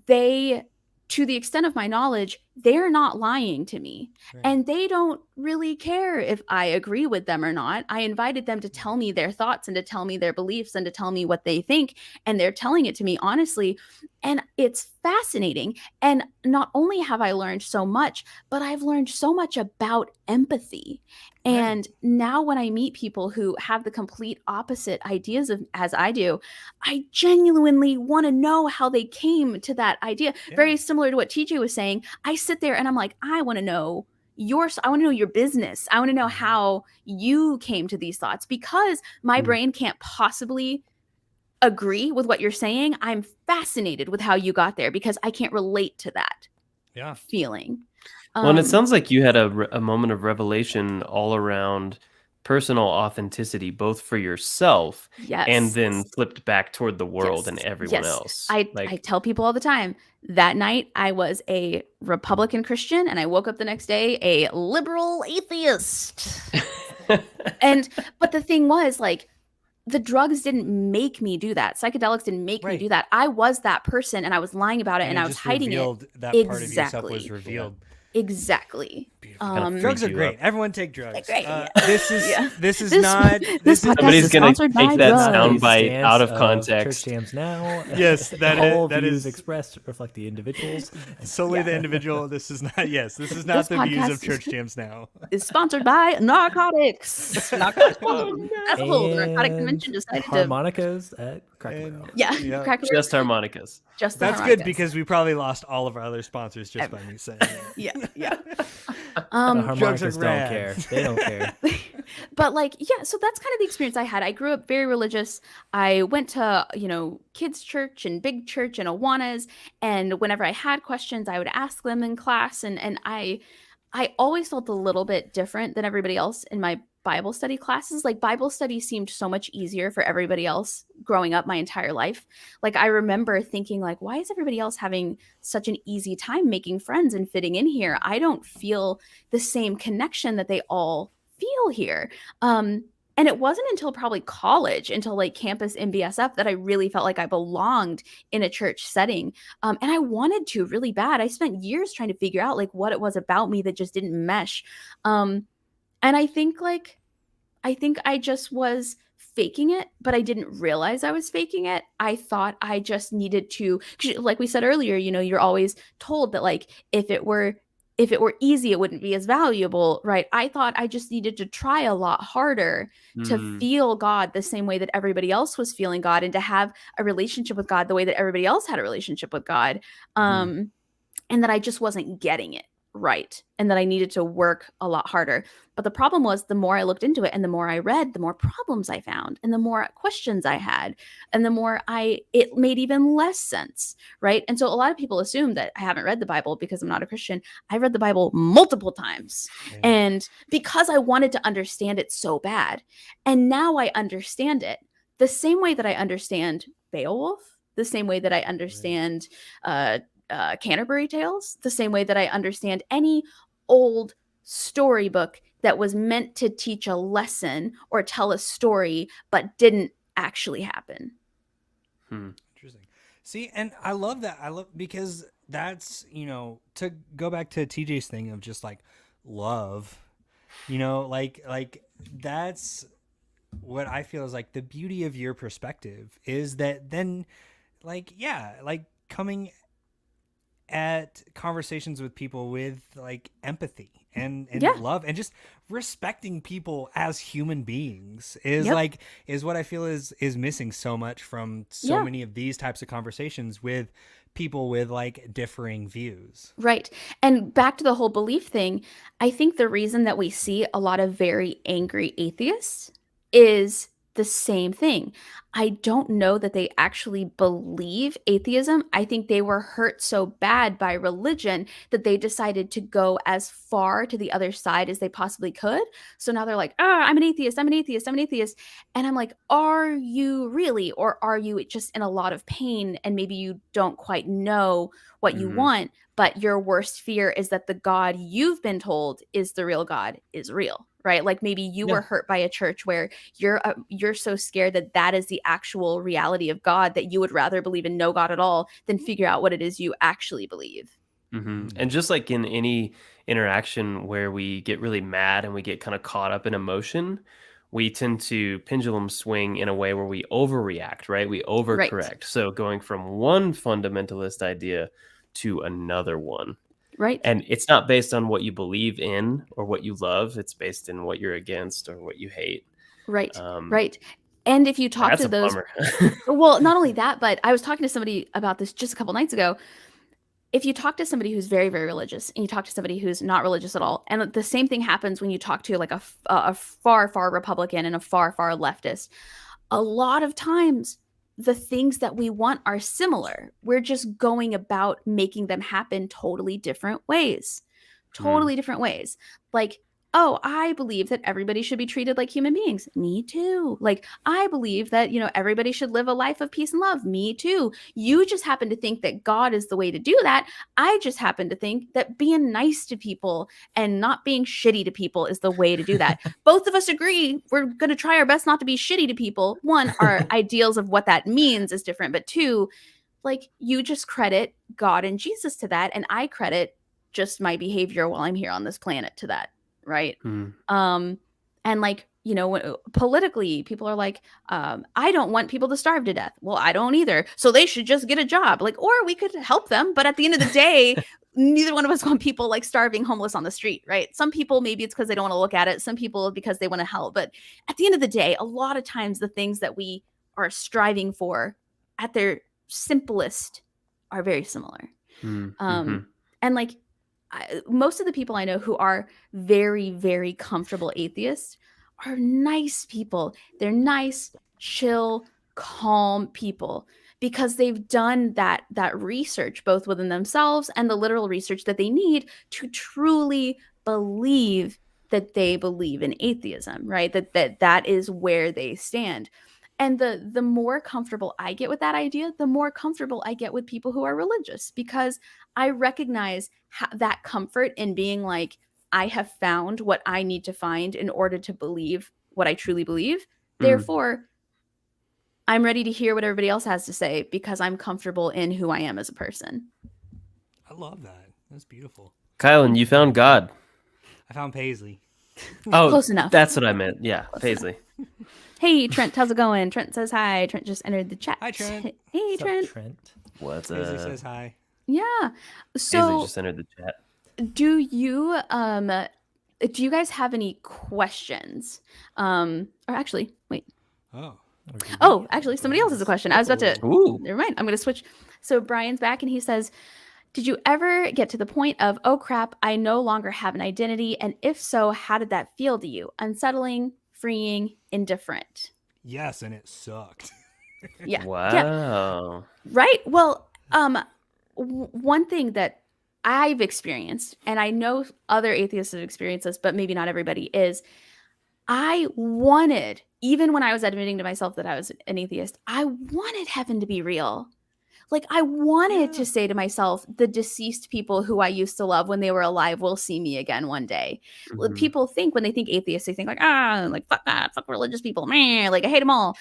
they, to the extent of my knowledge, they're not lying to me. And they don't really care if I agree with them or not. I invited them to tell me their thoughts and to tell me their beliefs and to tell me what they think. And they're telling it to me honestly. And it's fascinating. And not only have I learned so much, but I've learned so much about empathy. And now when I meet people who have the complete opposite ideas of as I do, I genuinely want to know how they came to that idea. Very similar to what TJ was saying. I sit there and I'm like, I want to know I want to know your business. I want to know how you came to these thoughts, because my brain can't possibly agree with what you're saying. I'm fascinated with how you got there because I can't relate to that feeling. Well, and it sounds like you had a moment of revelation all around personal authenticity, both for yourself and then flipped back toward the world and everyone else. I tell people all the time, that night I was a Republican Christian and I woke up the next day a liberal atheist. But the thing was, like, the drugs didn't make me do that. Psychedelics didn't make me do that. I was that person and I was lying about it and I was hiding it. That part of yourself was revealed. Exactly. Drugs are great. Everyone take drugs. Great. This is not. Somebody's gonna take that soundbite out of context. Church Jams Now. Yes, all that views is expressed reflect the individuals. Solely the individual. This is not. Yes, this is not the views of Church Jams Now. Is sponsored by narcotics. Narcotics. That's a whole narcotic convention decided to. Harmonicas at Cracker Barrel. Cracker Just harmonicas. Just that's good because we probably lost all of our other sponsors just by me saying it. Yeah. The harmonicas don't care. They don't care. But so that's kind of the experience I had. I grew up very religious. I went to, kids' church and big church and Awanas. And whenever I had questions, I would ask them in class. And I always felt a little bit different than everybody else in my Bible study classes. Like, Bible study seemed so much easier for everybody else growing up my entire life. Like, I remember thinking, like, why is everybody else having such an easy time making friends and fitting in here? I don't feel the same connection that they all feel here. And it wasn't until probably college, until like campus MBSF, that I really felt like I belonged in a church setting. And I wanted to really bad. I spent years trying to figure out like what it was about me that just didn't mesh. And I think I just was faking it, but I didn't realize I was faking it. I thought I just needed to, like we said earlier, you're always told that like if it were easy, it wouldn't be as valuable, right? I thought I just needed to try a lot harder to feel God the same way that everybody else was feeling God, and to have a relationship with God the way that everybody else had a relationship with God. And that I just wasn't getting it right, and that I needed to work a lot harder. But the problem was, the more I looked into it and the more I read, the more problems I found and the more questions I had and the more it made even less sense, right? And so a lot of people assume that I haven't read the Bible because I'm not a Christian. I read the Bible multiple times, and because I wanted to understand it so bad. And now I understand it the same way that I understand Beowulf, the same way that I understand Canterbury Tales, the same way that I understand any old storybook that was meant to teach a lesson or tell a story but didn't actually happen. Interesting. See, and I love that. Because that's, to go back to TJ's thing of just like love, like that's what I feel is like the beauty of your perspective is that then coming at conversations with people with like empathy and love and just respecting people as human beings is what I feel is missing so much from so many of these types of conversations with people with like differing views. Right. And back to the whole belief thing, I think the reason that we see a lot of very angry atheists is the same thing. I don't know that they actually believe atheism. I think they were hurt so bad by religion that they decided to go as far to the other side as they possibly could. So now they're like, oh, I'm an atheist, I'm an atheist, I'm an atheist. And I'm like, are you really? Or are you just in a lot of pain and maybe you don't quite know what you want, but your worst fear is that the God you've been told is the real God is real, right? Like maybe you were hurt by a church where you're so scared that that is the actual reality of God that you would rather believe in no God at all than figure out what it is you actually believe. And just like in any interaction where we get really mad and we get kind of caught up in emotion, we tend to pendulum swing in a way where we overreact, right? We overcorrect. Right. So going from one fundamentalist idea to another one. Right. And it's not based on what you believe in or what you love. It's based in what you're against or what you hate. Right. Right. And if you talk to those, well, not only that, but I was talking to somebody about this just a couple nights ago. If you talk to somebody who's very, very religious and you talk to somebody who's not religious at all, and the same thing happens when you talk to like a far, far Republican and a far, far leftist, a lot of times the things that we want are similar. We're just going about making them happen totally different ways. Totally different ways. Like, oh, I believe that everybody should be treated like human beings. Me too. Like, I believe that, everybody should live a life of peace and love. Me too. You just happen to think that God is the way to do that. I just happen to think that being nice to people and not being shitty to people is the way to do that. Both of us agree we're going to try our best not to be shitty to people. One, our ideals of what that means is different. But two, like, you just credit God and Jesus to that. And I credit just my behavior while I'm here on this planet to that. Right. And like, politically, people are like, I don't want people to starve to death. Well, I don't either. So they should just get a job. Like, or we could help them. But at the end of the day, neither one of us want people like starving homeless on the street. Right. Some people, maybe it's because they don't want to look at it. Some people because they want to help. But at the end of the day, a lot of times the things that we are striving for at their simplest are very similar. And like, most of the people I know who are very, very comfortable atheists are nice people. They're nice, chill, calm people because they've done that research both within themselves and the literal research that they need to truly believe that they believe in atheism, right? That is where they stand. And the more comfortable I get with that idea, the more comfortable I get with people who are religious because I recognize that comfort in being like, I have found what I need to find in order to believe what I truly believe. Therefore, I'm ready to hear what everybody else has to say because I'm comfortable in who I am as a person. I love that. That's beautiful. Kylan, you found God. I found Paisley. Oh, close enough. That's what I meant. Yeah, Close Paisley. Hey, Trent, how's it going? Trent says hi. Trent just entered the chat. Hi, Trent. Hey, What's up, Trent. Trent? What's Paisley says hi. Yeah. Paisley So just entered the chat. do you guys have any questions? Or actually, wait. Oh, actually, somebody else has a question. I was about to. Ooh. Never mind. I'm going to switch. So Brian's back, and he says, "Did you ever get to the point of, oh crap, I no longer have an identity? And if so, how did that feel to you? Unsettling, freeing, indifferent?" Yes, and it sucked. Yeah. Wow. Yeah. Right. Well, one thing that I've experienced, and I know other atheists have experienced this, but maybe not everybody is, I wanted, even when I was admitting to myself that I was an atheist, I wanted heaven to be real. Like, I wanted to say to myself, the deceased people who I used to love when they were alive will see me again one day. People think, when they think atheists, they think like, fuck that, fuck religious people, man, like I hate them all.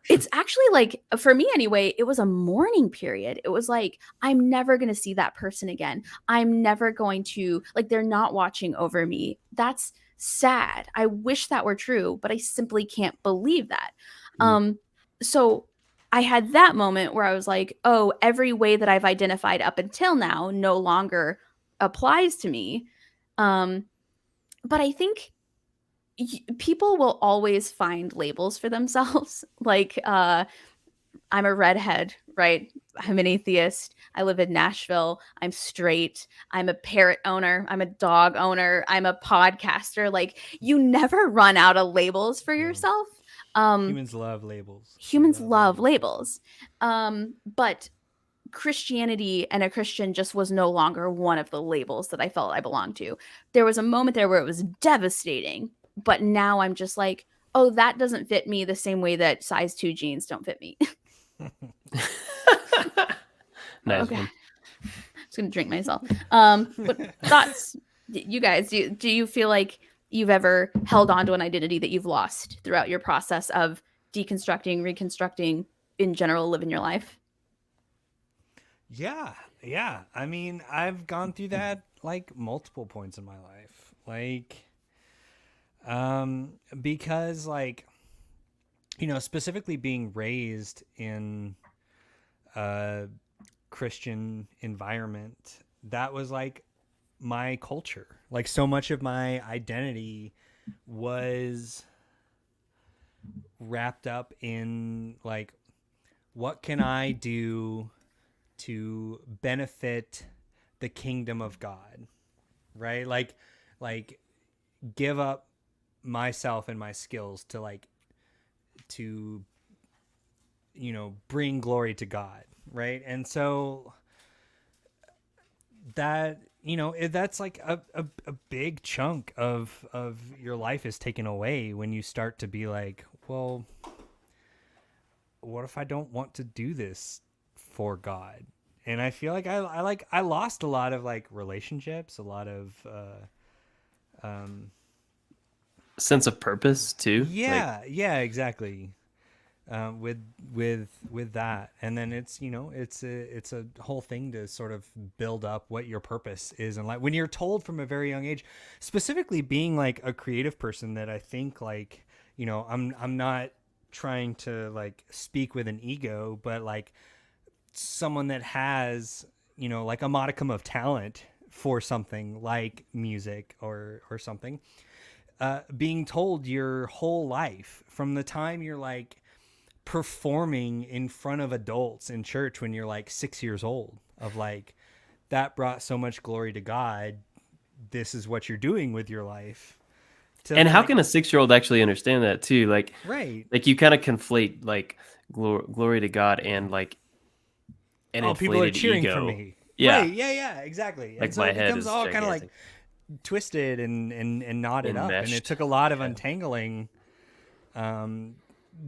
It's actually like, for me anyway, it was a mourning period. It was like, I'm never going to see that person again. I'm never going to, like, they're not watching over me. That's sad. I wish that were true, but I simply can't believe that. So I had that moment where I was like, oh, every way that I've identified up until now no longer applies to me. But I think people will always find labels for themselves. Like, I'm a redhead, right? I'm an atheist. I live in Nashville. I'm straight. I'm a parrot owner. I'm a dog owner. I'm a podcaster. Like, you never run out of labels for yourself. Humans love labels. Humans love labels. But Christianity and a Christian just was no longer one of the labels that I felt I belonged to. There was a moment there where it was devastating, but now I'm just like, oh, that doesn't fit me the same way that size 2 jeans don't fit me. Nice Okay. one. I'm just gonna drink myself. But thoughts, you guys, do you feel like you've ever held on to an identity that you've lost throughout your process of deconstructing, reconstructing, in general, living your life? Yeah. I mean, I've gone through that like multiple points in my life. Like, because like, you know, specifically being raised in a Christian environment, that was like my culture. Like so much of my identity was wrapped up in like, what can I do to benefit the kingdom of God, right? Like give up myself and my skills to like, to, you know, bring glory to God, right? And so that, you know, that's like a big chunk of your life is taken away when you start to be like, well, what if I don't want to do this for God? And I feel like I lost a lot of like relationships, a lot of Sense of purpose too. yeah, exactly. With that, and then it's, you know, it's a whole thing to sort of build up what your purpose is in life when you're told from a very young age, specifically being like a creative person, that I think like, you know, I'm not trying to like speak with an ego, but like someone that has, you know, like a modicum of talent for something like music or something, being told your whole life from the time you're like performing in front of adults in church when you're like 6 years old, of like, that brought so much glory to God, this is what you're doing with your life. And how can a 6-year-old actually understand that too? Like, right, like you kind of conflate like glory to God and like an oh, people are inflated cheering ego. for me. Yeah. Right, yeah, exactly. Like and so my it head becomes is all kind of like gigantic. twisted and knotted up, and it Enmeshed. took a lot of Yeah. untangling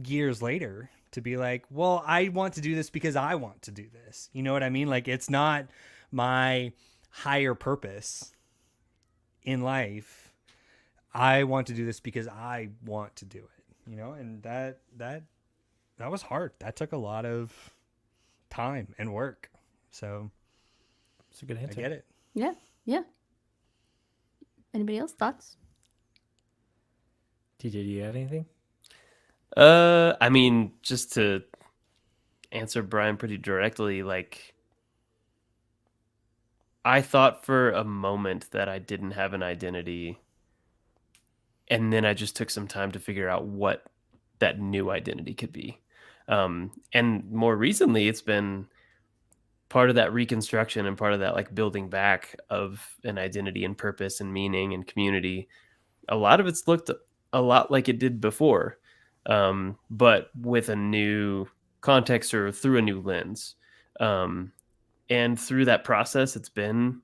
years later to be like, well, I want to do this because I want to do this. You know what I mean? Like, it's not my higher purpose in life. I want to do this because I want to do it, you know? And that was hard. That took a lot of time and work. So It's a good answer. I get it. Yeah. Anybody else? Thoughts? TJ, do you have anything? I mean, just to answer Brian pretty directly, like, I thought for a moment that I didn't have an identity, and then I just took some time to figure out what that new identity could be. And more recently, it's been part of that reconstruction and part of that like building back of an identity and purpose and meaning and community. A lot of it's looked a lot like it did before, but with a new context or through a new lens. And through that process, it's been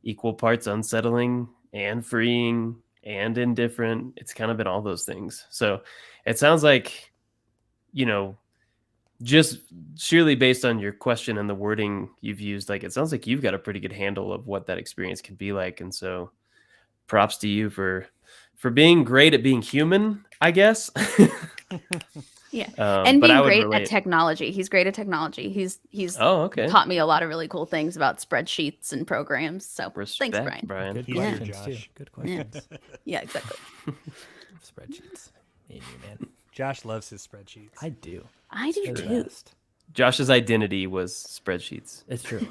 equal parts unsettling and freeing and indifferent. It's kind of been all those things. So it sounds like, you know, just surely based on your question and the wording you've used, like, it sounds like you've got a pretty good handle of what that experience can be like. And so props to you for being great at being human, I guess. Yeah. And but being I would great relate. at technology. He's great at technology. He's Oh, okay. taught me a lot of really cool things about spreadsheets and programs. So Respect, thanks, Brian. Good Yeah. questions, too. Josh. Good questions. Yeah, exactly. Spreadsheets. Me and you, man. Josh loves his spreadsheets. I do. I do They're the too. best. Josh's identity was spreadsheets. It's true.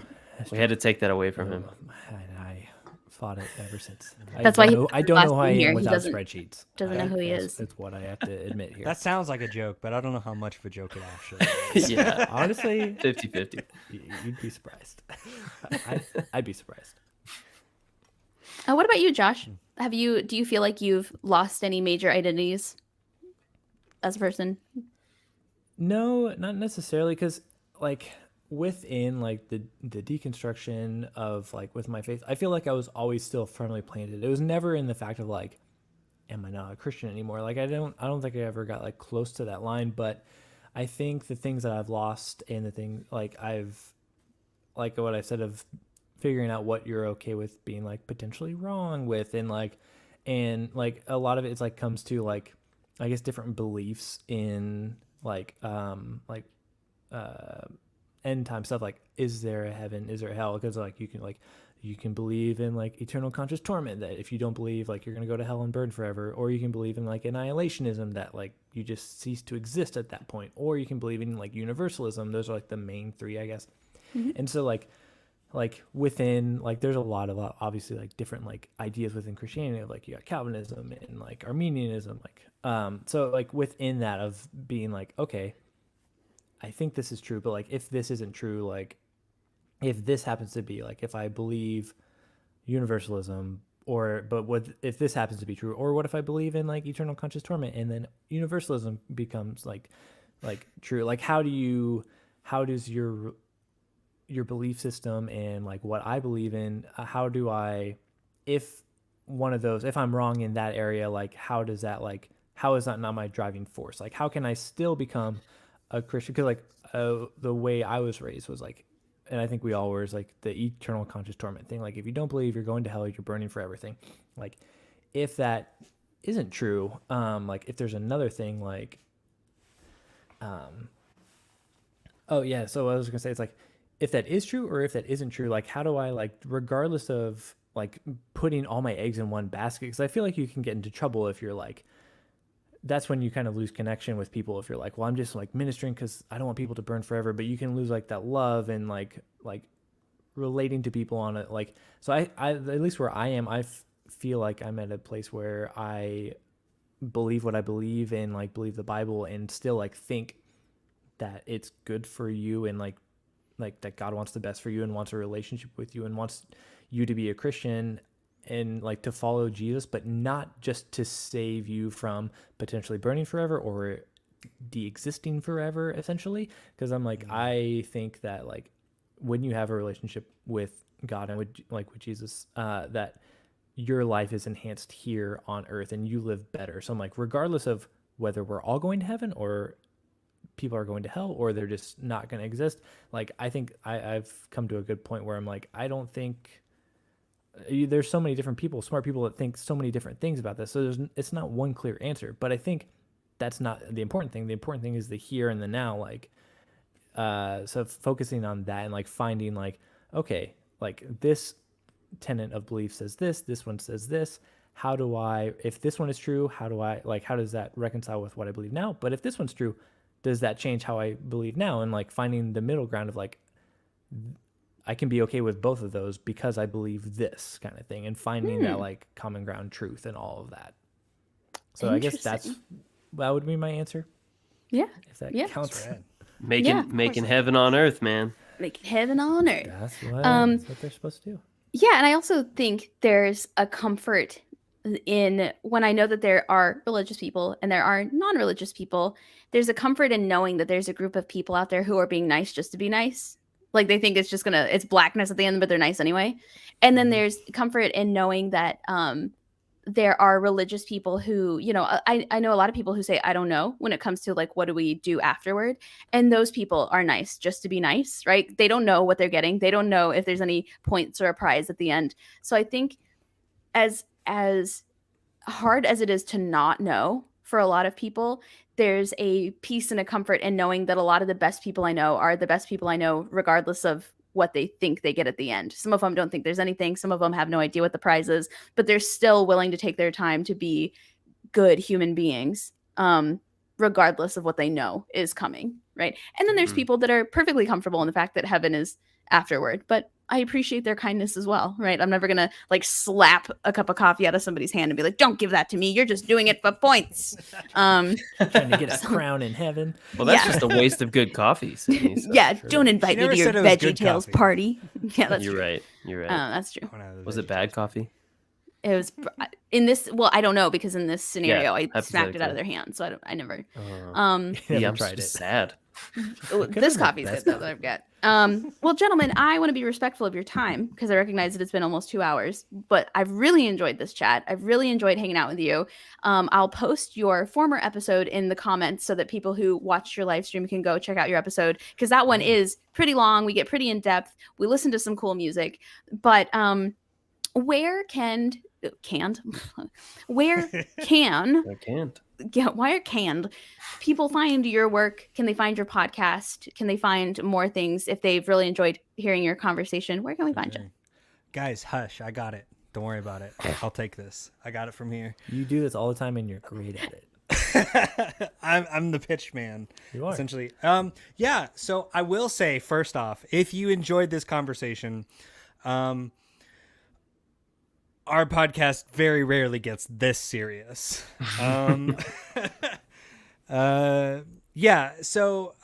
We had to take that away from him. And I fought it ever since. That's why I don't know who I last year am he without doesn't- spreadsheets. doesn't know who he is. It's what I have to admit here. That sounds like a joke, but I don't know how much of a joke it actually is. Yeah, Honestly, 50-50. you'd be surprised. I'd be surprised. What about you, Josh? Do you feel like you've lost any major identities? as a person? No, not necessarily, because like within like the deconstruction of like with my faith, I feel like I was always still firmly planted. It was never in the fact of like, am I not a Christian anymore? Like I don't think I ever got like close to that line, but I think the things that I've lost and the thing like I've like what I said of figuring out what you're okay with being like potentially wrong with, and like a lot of it is like comes to like I guess different beliefs in like end time stuff, like is there a heaven, is there a hell, because like you can believe in like eternal conscious torment, that if you don't believe like you're going to go to hell and burn forever, or you can believe in like annihilationism, that like you just cease to exist at that point, or you can believe in like universalism. Those are like the main three, I guess. And so like within like there's a lot of obviously like different like ideas within Christianity, like you got Calvinism and like Arminianism, like so like within that of being like, okay, I think this is true, but like if this isn't true, like if this happens to be like if I believe universalism, or but what if this happens to be true, or what if I believe in like eternal conscious torment and then universalism becomes like true, like how does your belief system and like what I believe in, how do I, if one of those, if I'm wrong in that area, like how is that not my driving force? Like how can I still become a Christian? Because like the way I was raised was like, and I think we all were, is like the eternal conscious torment thing. Like if you don't believe you're going to hell, you're burning for everything. Like if that isn't true, like if there's another thing like, oh yeah, so I was gonna say, it's like, if that is true or if that isn't true, like how do I, like regardless of like putting all my eggs in one basket, because I feel like you can get into trouble if you're like, that's when you kind of lose connection with people, if you're like, well, I'm just like ministering because I don't want people to burn forever, but you can lose like that love and like relating to people on it. Like, so I at least where I am, feel like I'm at a place where I believe what I believe and like believe the Bible and still like think that it's good for you, and like that God wants the best for you and wants a relationship with you and wants you to be a Christian and like to follow Jesus, but not just to save you from potentially burning forever or de-existing forever, essentially. Because I'm like, I think that like when you have a relationship with God and with Jesus, that your life is enhanced here on earth and you live better. So I'm like, regardless of whether we're all going to heaven or people are going to hell or they're just not going to exist, like I think I've come to a good point where I'm like, I don't think there's so many different people, smart people, that think so many different things about this, so it's not one clear answer. But I think that's not the important thing. The important thing is the here and the now, like so focusing on that and like finding like, okay, like this tenet of belief says this one says this, how do I, if this one is true, how does that reconcile with what I believe now? But if this one's true, does that change how I believe now? And like finding the middle ground of like, I can be okay with both of those because I believe this kind of thing, and finding that like common ground truth and all of that. So I guess that would be my answer. Yeah. If that counts. Making heaven on earth, man. Making heaven on earth. That's what they're supposed to do. Yeah, and I also think there's a comfort in when I know that there are religious people and there are non-religious people. There's a comfort in knowing that there's a group of people out there who are being nice just to be nice. Like they think it's just it's blackness at the end, but they're nice anyway. And then there's comfort in knowing that there are religious people who, you know, I know a lot of people who say, I don't know, when it comes to like, what do we do afterward? And those people are nice just to be nice, right? They don't know what they're getting. They don't know if there's any points or a prize at the end. So I think as hard as it is to not know for a lot of people, there's a peace and a comfort in knowing that a lot of the best people I know are the best people I know, regardless of what they think they get at the end. Some of them don't think there's anything. Some of them have no idea what the prize is, but they're still willing to take their time to be good human beings, regardless of what they know is coming, right? And then there's people that are perfectly comfortable in the fact that heaven is afterward, but I appreciate their kindness as well, right? I'm never gonna like slap a cup of coffee out of somebody's hand and be like, don't give that to me, you're just doing it for points. Trying to get a crown in heaven. Well, that's just a waste of good coffee, Sydney, so. Yeah, don't invite me to your VeggieTales party. Yeah, that's You're true. right. That's true. Was it bad coffee? It was in this. Well, I don't know because in this scenario, I smacked it out hypothetically. of their hand, so I never. Never Yeah, I'm tried just it. sad. This coffee's good though that I've got. Well, gentlemen, I want to be respectful of your time because I recognize that it's been almost 2 hours, but I've really enjoyed this chat. I've really enjoyed hanging out with you. I'll post your former episode in the comments so that people who watched your live stream can go check out your episode because that one is pretty long. We get pretty in depth. We listen to some cool music, but where where can I can't. why canned people find your work? Can they find your podcast? Can they find more things if they've really enjoyed hearing your conversation? Where can we find you? Guys, hush. I got it. Don't worry about it. I'll take this. I got it from here. You do this all the time, and you're great at it. I'm the pitch man. You are. Essentially. Yeah. So I will say, first off, if you enjoyed this conversation, our podcast very rarely gets this serious. Yeah. So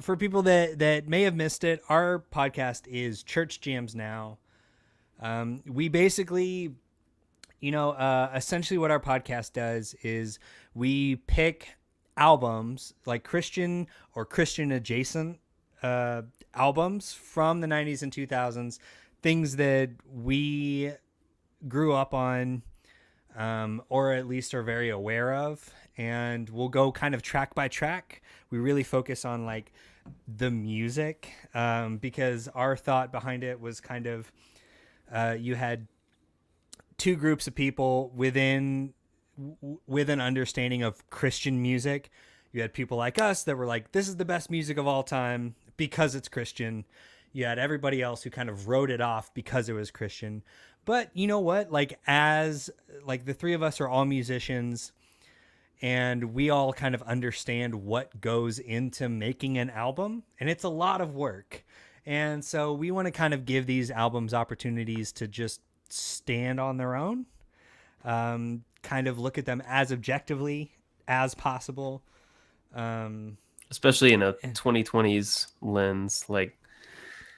for people that may have missed it, our podcast is Church Jams Now. We basically, essentially what our podcast does is we pick albums like Christian or Christian adjacent albums from the 90s and 2000s, things that we grew up on, or at least are very aware of, and we'll go kind of track by track. We really focus on like the music, because our thought behind it was kind of you had two groups of people with an understanding of Christian music. You had people like us that were like, this is the best music of all time because it's Christian. You had everybody else who kind of wrote it off because it was Christian. But you know what? Like, as like the three of us are all musicians, and we all kind of understand what goes into making an album, and it's a lot of work. And so we want to kind of give these albums opportunities to just stand on their own, kind of look at them as objectively as possible. Especially in a 2020s lens, like,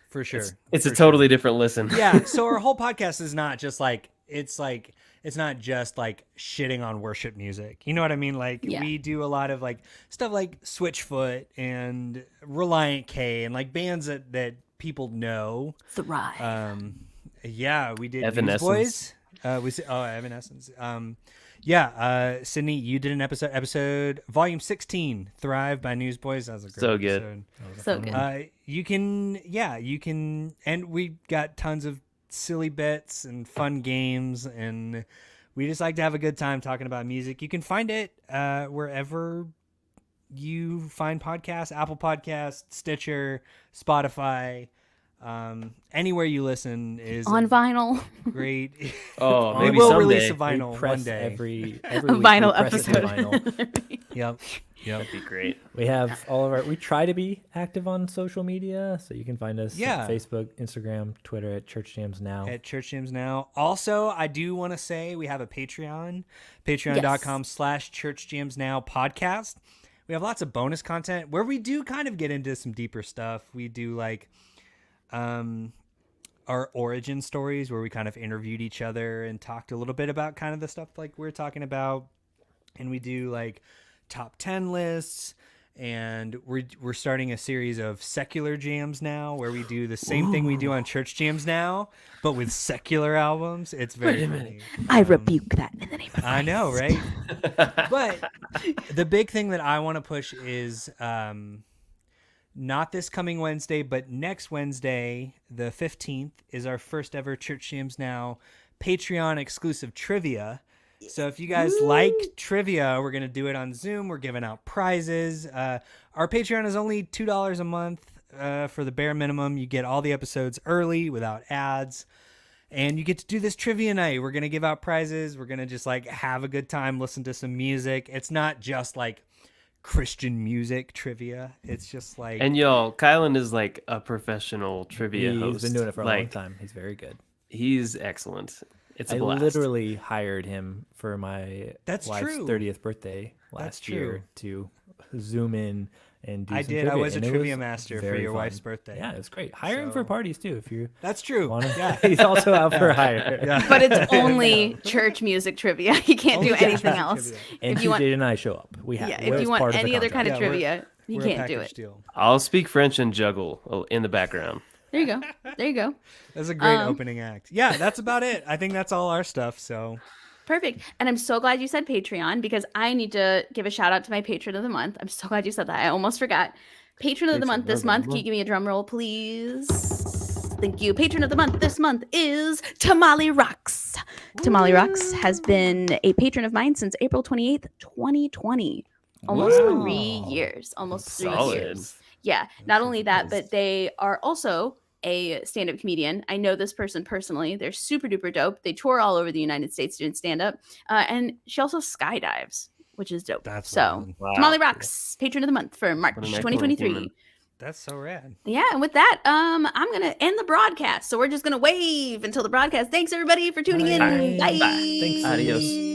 For sure. it's a totally different listen. Yeah. So our whole podcast is not just like, it's not just like shitting on worship music. You know what I mean? Like, we do a lot of like stuff like Switchfoot and Reliant K and like bands that people know. Thrive. Yeah, we did Evanescence. Newsboys. Evanescence. Sydney, you did an episode volume 16, Thrive by Newsboys. That was a great So good. episode. So good. You can, and we got tons of silly bits and fun games, and we just like to have a good time talking about music. You can find it wherever you find podcasts: Apple Podcasts, Stitcher, Spotify, anywhere you listen is On vinyl. great. Oh, We maybe will someday. release a vinyl We press one day. every week Vinyl we press it to episode. vinyl. Yep. That'd be great. We have all of our. We try to be active on social media, so you can find us Yeah. on Facebook, Instagram, Twitter at Church Jams Now. At Church Jams Now. Also, I do want to say we have a Patreon, patreon.com/Church Jams Now podcast. We have lots of bonus content where we do kind of get into some deeper stuff. We do like our origin stories where we kind of interviewed each other and talked a little bit about kind of the stuff like we're talking about. And we do like top 10 lists, and we're starting a series of secular jams now where we do the same thing we do on Church Jams Now, but with secular albums. It's very funny. I rebuke that in the name of I know, right? But the big thing that I want to push is not this coming Wednesday, but next Wednesday, the 15th, is our first ever Church Jams Now Patreon exclusive trivia. So if you guys like trivia, we're going to do it on Zoom. We're giving out prizes. Our Patreon is only $2 a month for the bare minimum. You get all the episodes early without ads. And you get to do this trivia night. We're going to give out prizes. We're going to just like have a good time, listen to some music. It's not just like Christian music trivia. It's just like... And y'all, Kylan is like a professional trivia He's host. been doing it for a long Like, time. He's very good. He's excellent. It's a I blast. literally hired him for my That's wife's true. 30th birthday last true. year to zoom in and do I some did. I trivia, was a and it trivia master for very your fun. wife's birthday. Yeah, it's great. Hire him for So- parties too if you That's true. want to. Yeah. He's also out for hire. Yeah. But it's only church music trivia. You can't Only do church anything music else. trivia. And If you TJ want, and I show up. We have. yeah, we're if you part want of the any other kind of contract. Yeah, trivia, you We're a can't do package it. deal. I'll speak French and juggle in the background. There you go. There you go. That's a great opening act. Yeah, that's about it. I think that's all our stuff. So Perfect. And I'm so glad you said Patreon because I need to give a shout out to my patron of the month. I'm so glad you said that. I almost forgot. Patron of the month this month. Can you give me a drum roll, please? Thank you. Patron of the month this month is Tamale Rocks. Tamale Rocks has been a patron of mine since April 28th, 2020. Almost Wow. 3 years. Almost 3 Solid. years. Yeah. Not only that, but they are also a stand-up comedian. I know this person personally. They're super duper dope. They tour all over the United States doing stand-up. And she also skydives, which is dope. That's so wild. Wow. Tamale Rocks, patron of the month for March What an excellent 2023. human. That's so rad. Yeah, and with that, I'm gonna end the broadcast. So we're just gonna wave until the broadcast. Thanks everybody for tuning in. Bye. Bye. Thanks. Adios.